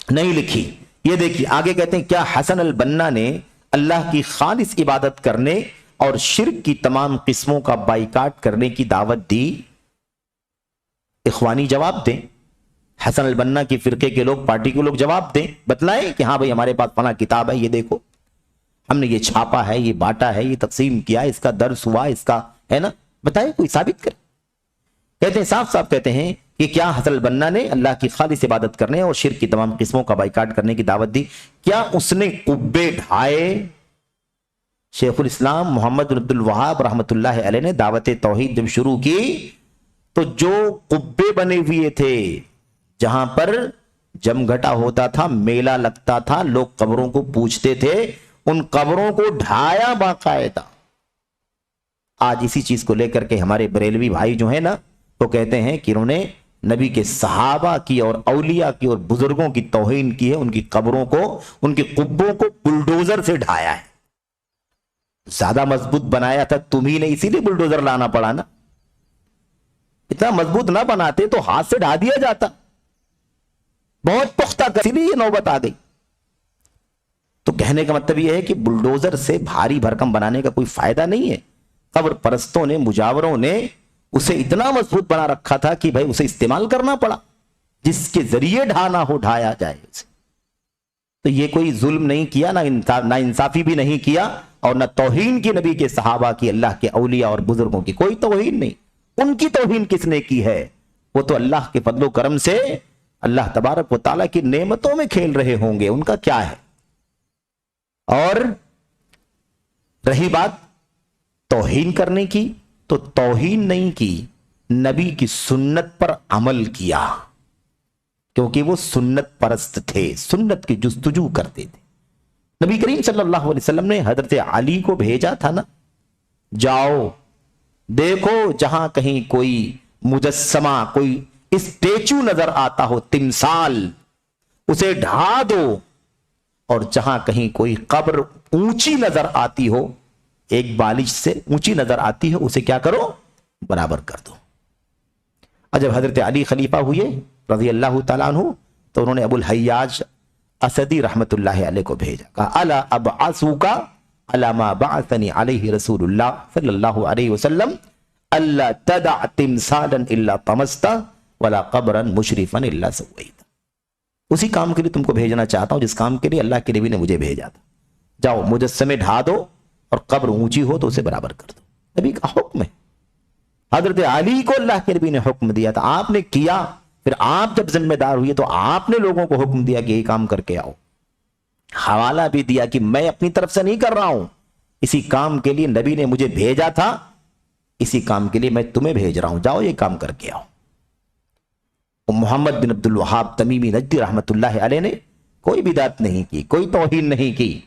نہیں لکھی. یہ دیکھیے آگے کہتے ہیں کیا حسن البنا نے اللہ کی خالص عبادت کرنے اور شرک کی تمام قسموں کا بائیکاٹ کرنے کی دعوت دی؟ اخوانی جواب دیں، حسن البنا کی فرقے کے لوگ، پارٹی کے لوگ جواب دیں، بتلائیں کہ ہاں بھئی ہمارے پاس فلاں کتاب ہے، یہ دیکھو ہم نے یہ چھاپا ہے، یہ بانٹا ہے، یہ تقسیم کیا، اس کا درس ہوا، اس کا ہے نا، بتائیں کوئی ثابت کرے. کہتے ہیں صاف صاف کہتے ہیں کہ کیا حسن البنا نے اللہ کی خالص عبادت کرنے اور شرک کی تمام قسموں کا بائیکاٹ کرنے کی دعوت دی؟ کیا اس نے قبے ڈھائے؟ شیخ الاسلام محمد بن عبد الوہاب رحمۃ اللہ علیہ نے دعوت توحید جب شروع کی تو جو قبے بنے ہوئے تھے جہاں پر جم گھٹا ہوتا تھا، میلہ لگتا تھا، لوگ قبروں کو پوچھتے تھے، ان قبروں کو ڈھایا باقاعدہ. آج اسی چیز کو لے کر کے ہمارے بریلوی بھائی جو ہیں نا وہ کہتے ہیں کہ انہوں نے نبی کے صحابہ کی اور اولیاء کی اور بزرگوں کی توہین کی ہے، ان کی قبروں کو، ان کے قبوں کو بلڈوزر سے ڈھایا ہے. زیادہ مضبوط بنایا تھا تمہیں نے، اسی لیے بلڈوزر لانا پڑا نا. اتنا مضبوط نہ بناتے تو ہاتھ سے ڈھا دیا جاتا. بہت پختہ اسی لیے یہ نوبت آ گئی. تو کہنے کا مطلب یہ ہے کہ بلڈوزر سے بھاری بھرکم بنانے کا کوئی فائدہ نہیں ہے. قبر پرستوں نے، مجاوروں نے اسے اتنا مضبوط بنا رکھا تھا کہ بھائی اسے استعمال کرنا پڑا، جس کے ذریعے ڈھانا ہو ڈھایا جائے اسے. تو یہ کوئی ظلم نہیں کیا، نہ انصافی بھی نہیں کیا، اور نہ توہین کی نبی کے صحابہ کی، اللہ کے اولیاء اور بزرگوں کی کوئی توہین نہیں. ان کی توہین کس نے کی ہے؟ وہ تو اللہ کے فضل و کرم سے اللہ تبارک و تعالیٰ کی نعمتوں میں کھیل رہے ہوں گے، ان کا کیا ہے؟ اور رہی بات توہین کرنے کی، تو توہین نہیں کی، نبی کی سنت پر عمل کیا، کیونکہ وہ سنت پرست تھے، سنت کی جستجو کرتے تھے۔ نبی کریم صلی اللہ علیہ وسلم نے حضرت علی کو بھیجا تھا نا، جاؤ دیکھو جہاں کہیں کوئی مجسمہ، کوئی اسٹیچو نظر آتا ہو، تمثال، اسے ڈھا دو، اور جہاں کہیں کوئی قبر اونچی نظر آتی ہو، ایک بالش سے اونچی نظر آتی ہے، اسے کیا کرو؟ برابر کر دو۔ اور جب حضرت علی خلیفہ ہوئے رضی اللہ تعالیٰ عنہ، تو انہوں نے ابو الحیاج اسدی رحمت اللہ علیہ کو بھیجا، کہا الا ابعثک علی ما بعثنی علیہ رسول اللہ صلی اللہ علیہ وسلم الا تدع تمثالا الا طمست ولا قبرا مشرفا الا سویت۔ اسی کام کے لیے تم کو بھیجنا چاہتا ہوں جس کام کے لیے اللہ کے نبی نے مجھے بھیجا تھا، جاؤ مجسمے ڈھا دو اور قبر اونچی ہو تو اسے برابر کر دو۔ نبی کا حکم ہے، حضرت علی کو اللہ کے نبی نے حکم دیا تھا، آپ نے کیا، پھر آپ جب ذمہ دار ہوئے تو آپ نے لوگوں کو حکم دیا کہ یہی کام کر کے آؤ، حوالہ بھی دیا کہ میں اپنی طرف سے نہیں کر رہا ہوں، اسی کام کے لیے نبی نے مجھے بھیجا تھا، اسی کام کے لیے میں تمہیں بھیج رہا ہوں، جاؤ یہ کام کر کے آؤ۔ محمد بن عبد الوہاب تمیمی نجدی رحمت اللہ علیہ نے کوئی بدعت نہیں کی، کوئی توہین نہیں کی۔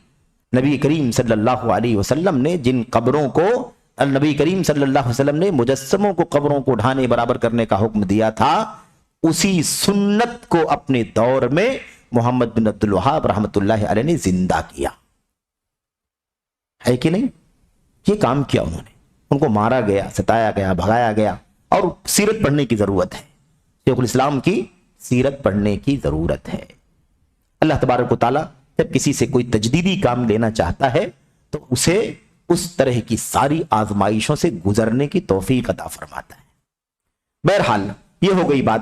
نبی کریم صلی اللہ علیہ وسلم نے جن قبروں کو، نبی کریم صلی اللہ علیہ وسلم نے مجسموں کو قبروں کو ڈھانے برابر کرنے کا حکم دیا تھا، اسی سنت کو اپنے دور میں محمد بن عبد الوہاب رحمت اللہ علیہ نے زندہ کیا ہے کہ نہیں؟ یہ کام کیا انہوں نے، ان کو مارا گیا، ستایا گیا، بھگایا گیا، اور سیرت پڑھنے کی ضرورت ہے، شیخ الاسلام کی سیرت پڑھنے کی ضرورت ہے۔ اللہ تبارک و تعالیٰ جب کسی سے کوئی تجدیدی کام لینا چاہتا ہے تو اسے اس طرح کی ساری آزمائشوں سے گزرنے کی توفیق عطا فرماتا ہے۔ بہرحال یہ ہو گئی بات۔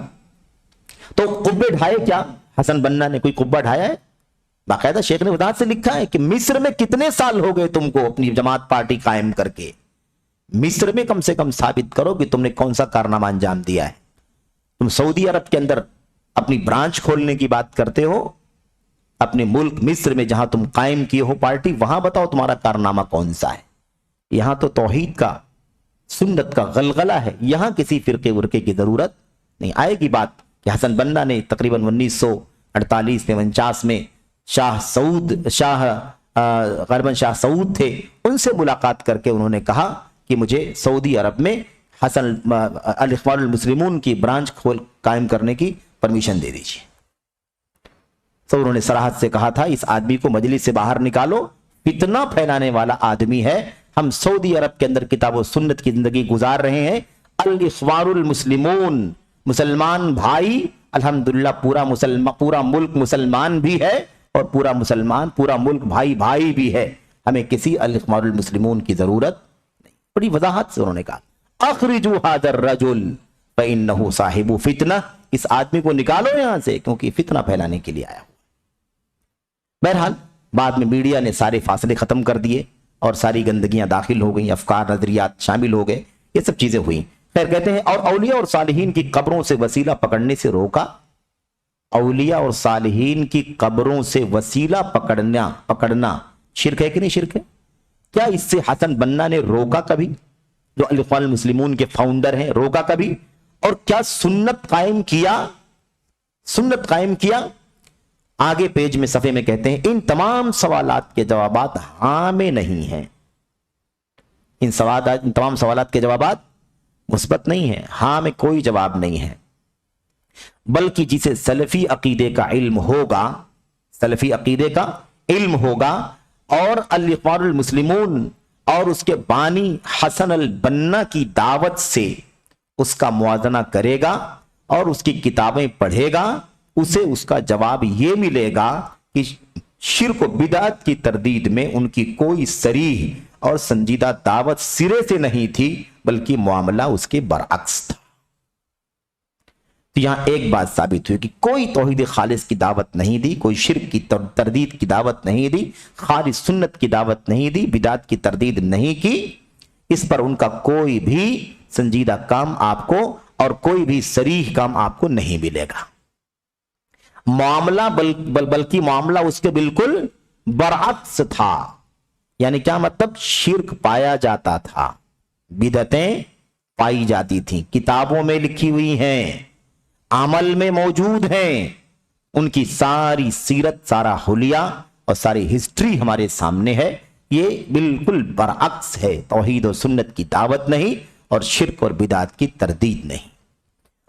تو قبے ڈھائے کیا؟ حسن بنا نے کوئی قبہ ڈھایا ہے؟ باقاعدہ شیخ نے وضاحت سے لکھا ہے کہ مصر میں کتنے سال ہو گئے تم کو اپنی جماعت پارٹی قائم کر کے، مصر میں کم سے کم ثابت کرو کہ تم نے کون سا کارنامہ انجام دیا ہے۔ تم سعودی عرب کے اندر اپنی برانچ کھولنے کی بات کرتے ہو، اپنے ملک مصر میں جہاں تم قائم کیے ہو پارٹی، وہاں بتاؤ تمہارا کارنامہ کون سا ہے۔ یہاں تو توحید کا، سنت کا غلغلہ ہے، یہاں کسی فرقے ورقے کی ضرورت نہیں۔ آئے گی بات کہ حسن بنا نے تقریباً 1948 میں 49 میں غالباً شاہ سعود تھے، ان سے ملاقات کر کے انہوں نے کہا کہ مجھے سعودی عرب میں حسن الاخوان المسلمون کی برانچ قائم کرنے کی پرمیشن دے دیجیے۔ تو انہوں نے صراحت سے کہا تھا اس آدمی کو مجلس سے باہر نکالو، فتنہ پھیلانے والا آدمی ہے، ہم سعودی عرب کے اندر کتاب و سنت کی زندگی گزار رہے ہیں، الاخوان المسلمون، مسلمان بھائی، الحمدللہ پورا ملک مسلمان بھی ہے، اور پورا ملک بھائی بھائی بھی ہے، ہمیں کسی الاخوان المسلمون کی ضرورت نہیں۔ بڑی وضاحت سے انہوں نے کہا اخرجوا هذا الرجل فانه صاحب فتنہ، اس آدمی کو نکالو یہاں سے کیونکہ فتنہ پھیلانے کے لیے آیا ہوں۔ بہرحال بعد میں میڈیا نے سارے فاصلے ختم کر دیے اور ساری گندگیاں داخل ہو گئیں، افکار نظریات شامل ہو گئے، یہ سب چیزیں ہوئیں۔ خیر کہتے ہیں اور اولیاء اور صالحین کی قبروں سے وسیلہ پکڑنے سے روکا۔ اولیاء اور صالحین کی قبروں سے وسیلہ پکڑنا شرک ہے کہ نہیں شرک ہے؟ کیا اس سے حسن بنا نے روکا کبھی، جو الاخوان المسلمون کے فاؤنڈر ہیں، روکا کبھی؟ اور کیا سنت قائم کیا؟ آگے پیج میں صفحے میں کہتے ہیں ان تمام سوالات کے جوابات ہاں میں نہیں ہیں، ان تمام سوالات کے جوابات مثبت نہیں ہیں، ہاں میں کوئی جواب نہیں ہے، بلکہ جسے سلفی عقیدے کا علم ہوگا اور الاخوان المسلمون اور اس کے بانی حسن البنا کی دعوت سے اس کا موازنہ کرے گا اور اس کی کتابیں پڑھے گا، اسے اس کا جواب یہ ملے گا کہ شرک و بدعت کی تردید میں ان کی کوئی صریح اور سنجیدہ دعوت سرے سے نہیں تھی، بلکہ معاملہ اس کے برعکس تھا۔ تو یہاں ایک بات ثابت ہوئی کہ کوئی توحید خالص کی دعوت نہیں دی، کوئی شرک کی تردید کی دعوت نہیں دی، خالص سنت کی دعوت نہیں دی، بدعت کی تردید نہیں کی، اس پر ان کا کوئی بھی संजीदा काम आपको और कोई भी सरीह काम आपको नहीं मिलेगा। मामला बल्कि मामला उसके बिल्कुल बरअक्स था। यानी क्या मतलब? शिर्क पाया जाता था, बिदअतें पाई जाती थी, किताबों में लिखी हुई हैं, अमल में मौजूद हैं, उनकी सारी सीरत, सारा हुलिया और सारी हिस्ट्री हमारे सामने है। ये बिल्कुल बरअक्स है, तौहीद और सुन्नत की दावत नहीं और शिर्क और बिदात की तरदीद नहीं।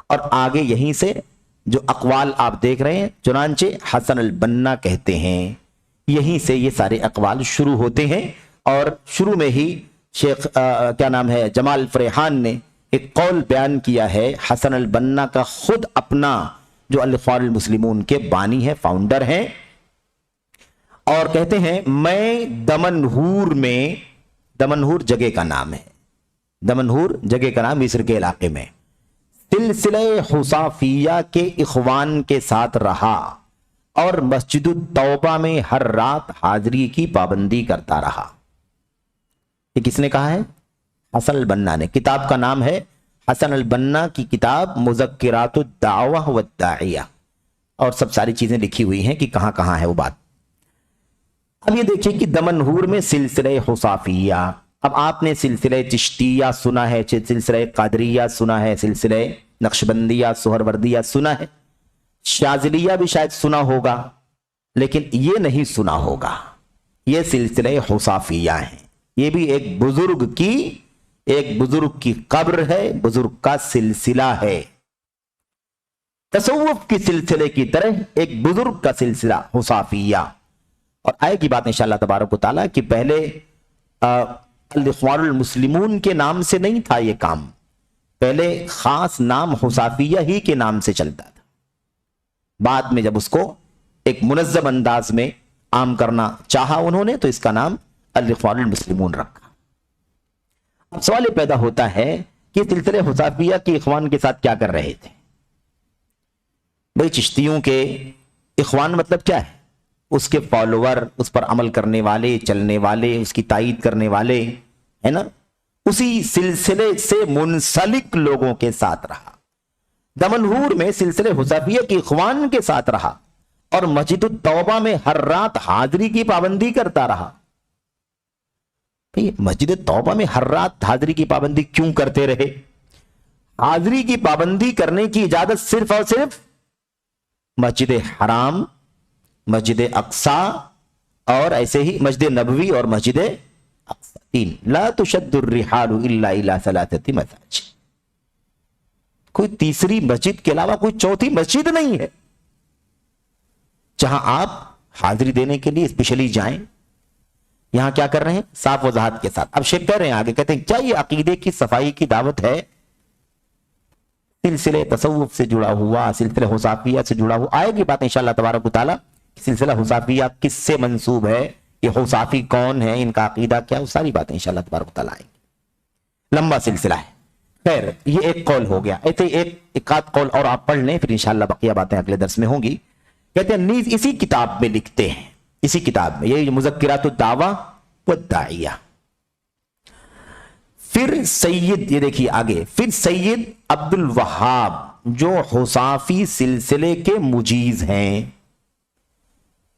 और आगे यहीं से जो अकवाल आप देख रहे हैं, चुनांचे हसन अल बन्ना कहते हैं, यहीं से ये सारे अकवाल शुरू होते हैं। और शुरू में ही शेख क्या नाम है, जमाल फरेहान ने एक कौल बयान किया है हसन अल बन्ना का, खुद अपना जो अल-इख्वानुल मुस्लिमून के बानी है, फाउंडर हैं, और कहते हैं मैं दमनहूर में, दमनहूर जगह का नाम है, दमनहूर जगह का नाम मिस्र के इलाके में, सिलसिले हुसाफिया के इख्वान के साथ रहा और मस्जिदुत तौबा में हर रात हाजिरी की पाबंदी करता रहा। ये किसने कहा है? हसन अल बन्ना ने। किताब का नाम है हसन अल बन्ना की किताब मुज़क्किरातुद दावा व दाइया, और सब सारी चीजें लिखी हुई हैं कि कहां कहां है वो बात। अब ये देखिए कि दमनहूर में सिलसिले हुसाफिया, अब आपने सिलसिले चिश्तिया सुना है, सिलसिले कादरिया सुना है, सिलसिले नक्शबंदिया सुहरवर्दिया सुना है, शाज़िलिया भी शायद सुना होगा, लेकिन ये नहीं सुना होगा। ये सिलसिले हुसाफिया हैं। ये भी एक बुजुर्ग की कब्र है, बुजुर्ग का सिलसिला है, तसव्वुफ के सिलसिले की तरह एक बुजुर्ग का सिलसिला हुसाफिया। और आएगी बात इंशाअल्लाह तबारक व तआला कि पहले अल-इख्वानुल मुस्लिमून के नाम से नहीं था ये काम, पहले खास नाम हुसाफिया ही के नाम से चलता था। बाद में जब उसको एक मुनज़्ज़म अंदाज में आम करना चाहा उन्होंने, तो इसका नाम अल-इख्वानुल मुस्लिमून रखा। अब सवाल ये पैदा होता है कि सिलसिले हुसाफिया के इख्वान के साथ क्या कर रहे थे? भाई चिश्तियों के इख्वान मतलब क्या है? उसके फॉलोवर, उस पर अमल करने वाले, चलने वाले, उसकी तायीद करने वाले, है ना, उसी सिलसिले से मुंसलिक लोगों के साथ रहा। दमनहूर में सिलसिले हुसाफिया के इख्वान के साथ रहा और मस्जिदुत तौबा में हर रात हाजिरी की पाबंदी करता रहा। मस्जिद तौबा में हर रात हाजिरी की पाबंदी क्यों करते रहे? हाजिरी की पाबंदी करने की इजाजत सिर्फ और सिर्फ मस्जिद हराम, मस्जिद अक्सा और ऐसे ही मस्जिद नबवी और मस्जिद अक्सा, तीन, ला तुशद्दुर रिहालु इल्ला इला सलासति मसाजिद। कोई तीसरी मस्जिद के अलावा कोई चौथी मस्जिद नहीं है जहां आप हाजिरी देने के लिए स्पेशली जाएं। यहां क्या कर रहे हैं? साफ वजाहत के साथ। अब शेख कह रहे हैं आगे, कहते हैं क्या ये अकीदे की सफाई की दावत है? सिलसिले तसव्वुफ से जुड़ा हुआ, सिलसिले हुसाफिया से जुड़ा हुआ, आएगी बात इंशाअल्लाह तबारक व तआला। सिलसिला हुसाफिया किससे मंसूब है, ये हुसाफी कौन है, इनका अकीदा क्या, वो सारी बातें इंशाअल्लाह तबारक व तआला आएंगी। लंबा सिलसिला है। खैर, ये एक कौल हो गया। ऐसे एक आध कौल और आप पढ़ लें, फिर इंशाअल्लाह बकिया बातें अगले दर्स में होंगी। कहते हैं नीज इसी किताब में लिखते हैं, इसी किताब में, ये मुज़क्किरातुद दावा व दाइया। फिर सैयद, ये देखिए आगे, फिर सैयद अब्दुल वहाब जो हुसाफी सिलसिले के मुजीज हैं।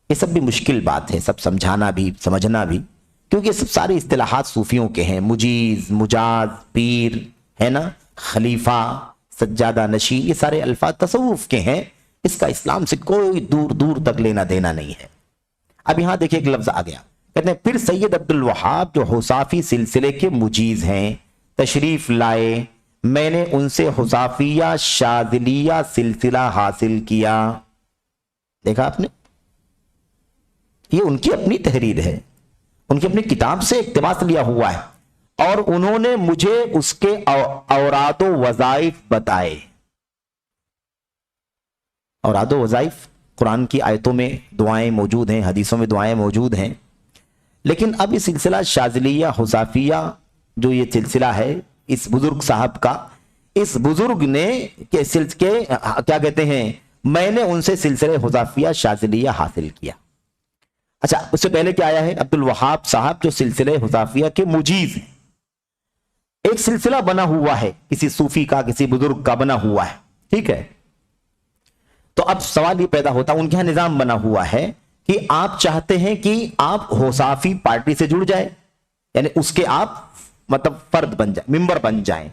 ये सब भी मुश्किल बात है, सब समझाना भी समझना भी, क्योंकि ये सब सारे इस्तिलाहात सूफियों के हैं। मुजीज, मुजाज, पीर, है ना, खलीफा, सज्जादा नशीन, ये सारे अल्फाज तसव्वुफ के हैं। इसका इस्लाम से कोई दूर दूर तक लेना देना नहीं है। अब यहां देखिए एक लफ्ज आ गया, कहते हैं फिर सैयद अब्दुल वहाब जो हुसाफी सिलसिले के मुजीज हैं तशरीफ लाए, मैंने उनसे हुसाफिया शाज़िलिया सिलसिला हासिल किया। देखा आपने, ये उनकी अपनी तहरीर है, उनकी अपनी किताब से इक्तिबास लिया हुआ है, और उन्होंने मुझे उसके औरादो वज़ाइफ बताए। औरादो वज़ाइफ कुरान की आयतों में दुआएं मौजूद हैं, हदीसों में दुआएं मौजूद हैं, लेकिन अब ये सिलसिला शाज़िलिया हुसाफिया जो ये सिलसिला है इस बुजुर्ग साहब का, इस बुजुर्ग ने क्या कहते हैं, मैंने उनसे सिलसिले हुसाफिया शाज़िलिया हासिल किया। अच्छा, उससे पहले क्या आया है? अब्दुल वहाब साहब जो सिलसिले हुसाफिया के मुजीज हैं। एक सिलसिला बना हुआ है, किसी सूफी का, किसी बुजुर्ग का बना हुआ है, ठीक है। तो अब सवाल ये पैदा होता है, उनके यहां निजाम बना हुआ है कि आप चाहते हैं कि आप होसाफी पार्टी से जुड़ जाए, यानी उसके आप मतलब फर्द बन जाए, मेंबर बन जाएं।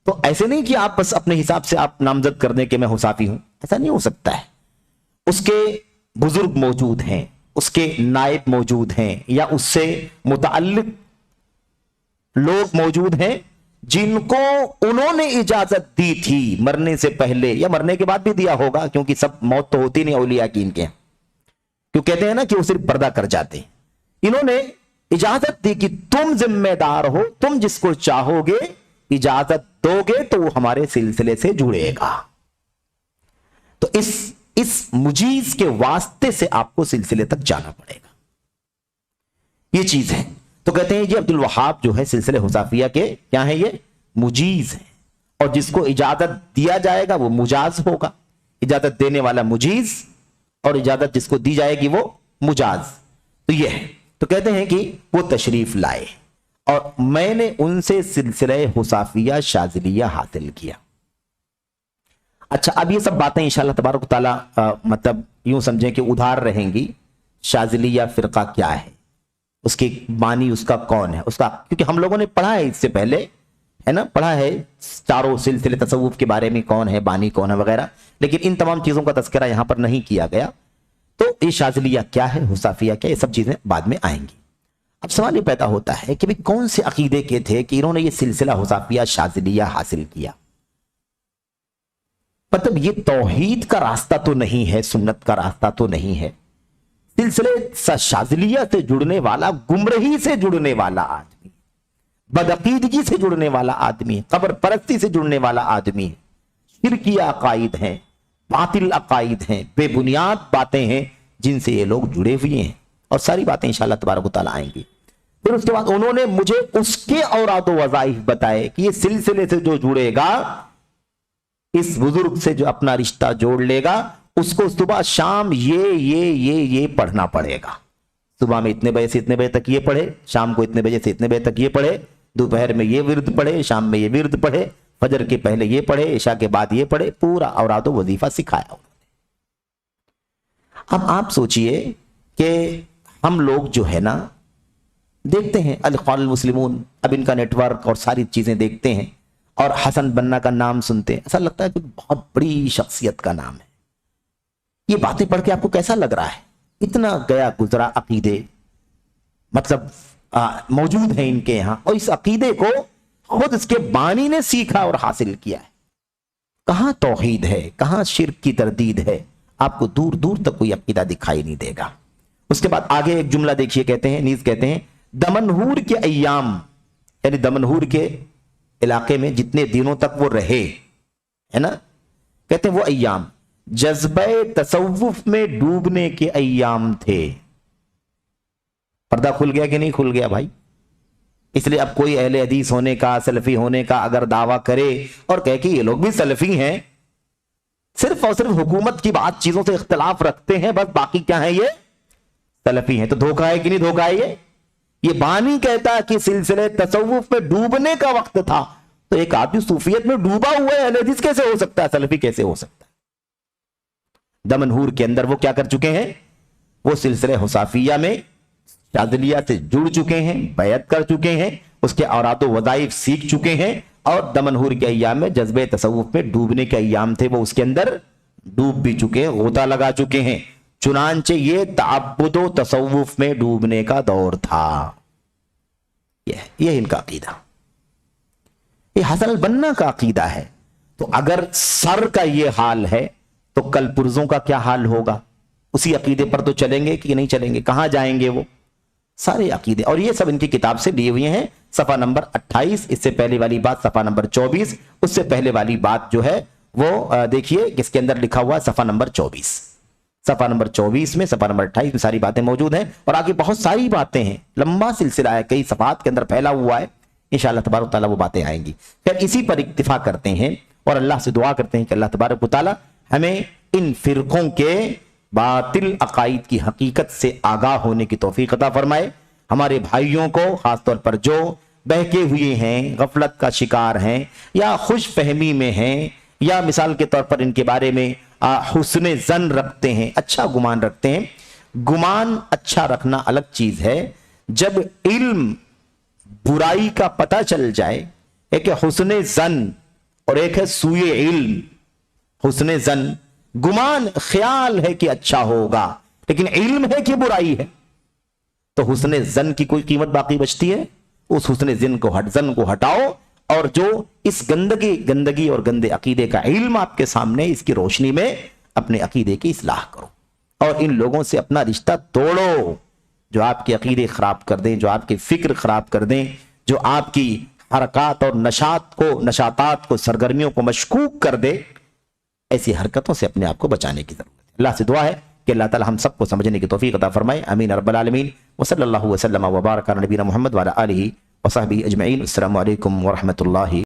तो ऐसे नहीं कि आप बस अपने हिसाब से आप नामजद कर दें कि मैं होसाफी हूं, ऐसा नहीं हो सकता है। उसके बुजुर्ग मौजूद हैं, उसके नायब मौजूद हैं, या उससे मुताल्लिक लोग मौजूद हैं जिनको उन्होंने इजाजत दी थी मरने से पहले, या मरने के बाद भी दिया होगा, क्योंकि सब मौत तो होती नहीं औलिया की इनके, क्यों कहते हैं ना कि वो सिर्फ पर्दा कर जाते हैं। इन्होंने इजाजत दी कि तुम जिम्मेदार हो, तुम जिसको चाहोगे इजाजत दोगे तो वो हमारे सिलसिले से जुड़ेगा। तो इस मुजीज के वास्ते से आपको सिलसिले तक जाना पड़ेगा, ये चीज है। तो कहते हैं ये अब्दुल वहाब जो है सिलसिले हुसाफिया के क्या है, ये मुजीज है, और जिसको इजाजत दिया जाएगा वो मुजाज होगा। इजाजत देने वाला मुजीज और इजाजत जिसको दी जाएगी वो मुजाज। तो ये है। तो कहते हैं कि वो तशरीफ लाए और मैंने उनसे सिलसिले हुसाफिया शाज़िलिया हासिल किया। अच्छा, अब ये सब बातें इंशाअल्लाह तबारक ताला मतलब यूं समझें कि उधार रहेंगी। शाज़िलिया फिरका क्या है, उसकी बानी उसका कौन है, उसका, क्योंकि हम लोगों ने पढ़ा है इससे पहले, है ना, पढ़ा है चारों सिलसिले तसव्वुफ के बारे में, कौन है बानी कौन है वगैरह, लेकिन इन तमाम चीजों का तज़किरा यहां पर नहीं किया गया। तो ये शाज़िलिया क्या है, हुसाफिया क्या, ये सब चीजें बाद में आएंगी। अब सवाल ये पैदा होता है कि भाई कौन से अकीदे के थे कि इन्होंने ये सिलसिला हुसाफिया शाज़िलिया हासिल किया। मतलब ये तौहीद का रास्ता तो नहीं है, सुन्नत का रास्ता तो नहीं है। सिलसिले शाज़िलिया से जुड़ने वाला गुमराही से जुड़ने वाला आदमी, बदअकीदगी से जुड़ने वाला आदमी, कब्र परस्ती से जुड़ने वाला आदमी, शिरकिया अकायद हैं, बातिल अकायद हैं, बेबुनियाद बातें हैं जिनसे ये लोग जुड़े हुए हैं। और सारी बातें इंशाअल्लाह तबारक व तआला आएंगी। फिर उसके बाद उन्होंने मुझे उसके औराद व वज़ाइफ बताए कि ये सिलसिले से जो जुड़ेगा, इस बुजुर्ग से जो अपना रिश्ता जोड़ लेगा, उसको सुबह शाम ये पढ़ना पड़ेगा। सुबह में इतने बजे से इतने बजे तक ये पढ़े, शाम को इतने बजे से इतने बजे तक ये पढ़े, दोपहर में ये विर्द पढ़े, शाम में ये विर्द पढ़े, फजर के पहले ये पढ़े, इशा के बाद ये पढ़े, पूरा औराद वजीफा सिखाया उन्होंने। अब आप सोचिए कि हम लोग जो है ना देखते हैं अल मुस्लिमून, अब इनका नेटवर्क और सारी चीजें देखते हैं और हसन बन्ना का नाम सुनते हैं, ऐसा लगता है कि बहुत बड़ी शख्सियत का नाम है। ये बातें पढ़ के आपको कैसा लग रहा है? इतना गया गुजरा अकीदे मतलब मौजूद है इनके यहां, और इस अकीदे को खुद इसके बानी ने सीखा और हासिल किया है। कहां तौहीद है, कहां शिर्क की तरदीद है, आपको दूर दूर तक कोई अकीदा दिखाई नहीं देगा। उसके बाद आगे एक जुमला देखिए, कहते हैं नीज कहते हैं दमनहूर के अय्याम, यानी दमनहूर के इलाके में जितने दिनों तक वो रहे, है ना, कहते हैं वो अय्याम जज्बे तसव्वुफ में डूबने के अय्याम थे। पर्दा खुल गया कि नहीं खुल गया भाई? इसलिए अब कोई अहले हदीस होने का, सलफी होने का अगर दावा करे और कहे कि ये लोग भी सलफी हैं, सिर्फ और सिर्फ हुकूमत की बात चीजों से इख्तिलाफ रखते हैं, बस बाकी क्या है ये सलफी हैं, तो धोखा है कि नहीं धोखा है? ये बानी कहता है कि सिलसिले तसव्वुफ में डूबने का वक्त था, तो एक आदमी सूफियत में डूबा हुआ है, अहले हदीस कैसे हो सकता है, सलफी कैसे हो सकता है? दमनहूर के अंदर वो क्या कर चुके हैं, वो सिलसिले हुसाफिया में शाज़िलिया से जुड़ चुके हैं, बैत कर चुके हैं, उसके औरात वज़ाइफ सीख चुके हैं, और दमनहूर के अय्याम में जज्बे तसव्वुफ में डूबने के अय्याम थे, वो उसके अंदर डूब भी चुके हैं, गोता लगा चुके हैं। चुनांचे ये तअब्बुदो तसव्वुफ में डूबने का दौर था। ये इनका अकीदा, ये हसन अल बन्ना का अकीदा है। तो अगर सर का ये हाल है तो कल पुर्जों का क्या हाल होगा? उसी अकीदे पर तो चलेंगे कि नहीं चलेंगे? कहां जाएंगे वो सारे अकीदे? और ये सब इनकी किताब से लिए हुए हैं, सफा नंबर 28, इससे पहले वाली बात सफा नंबर 24, उससे पहले वाली बात जो है वो देखिए किसके अंदर लिखा हुआ है, सफा नंबर 24। सफा नंबर 24 में, सफा नंबर 28 में सारी बातें मौजूद हैं, और आगे बहुत सारी बातें हैं, लंबा सिलसिला है, कई सफात के अंदर फैला हुआ है। इंशाअल्लाह तबारक तआला वो बातें आएंगी। फिर इसी पर इक्तिफा करते हैं और अल्लाह से दुआ करते हैं कि अल्लाह तबारक तआला हमें इन फिरकों के बातिल अकायद की हकीकत से आगाह होने की तौफीक अता फरमाए। हमारे भाइयों को खासतौर पर जो बहके हुए हैं, गफलत का शिकार हैं, या खुश फहमी में हैं, या मिसाल के तौर पर इनके बारे में हुस्न जन रखते हैं, अच्छा गुमान रखते हैं। गुमान अच्छा रखना अलग चीज है, जब इल्म बुराई का पता चल जाए, एक है हुस्न जन और एक है सूए इल्म। हुस्न जन गुमान ख्याल है कि अच्छा होगा, लेकिन इल्म है कि बुराई है, तो हुस्न जन की कोई कीमत बाकी बचती है? उस हुस्न जन को हटाओ, और जो इस गंदगी और गंदे अकीदे का इल्म आपके सामने, इसकी रोशनी में अपने अकीदे की इस्लाह करो और इन लोगों से अपना रिश्ता तोड़ो जो आपके अकीदे खराब कर दें, जो आपकी फिक्र खराब कर दें, जो आपकी हरकत और नशातात को, सरगर्मियों को मशकूक कर दे। ऐसी हरकतों से अपने आप को बचाने की जरूरत है। अल्लाह से दुआ है कि अल्लाह ताला हम सबको समझने की तौफीक अता फरमाए। आमीन रब्बल आलमीन। व सल्लल्लाहु वसल्लम व बारक अला नबीना मुहम्मद व अला आलिहि व सहबिहि अजमईन। अस्सलामु अलैकुम व रहमतुल्लाहि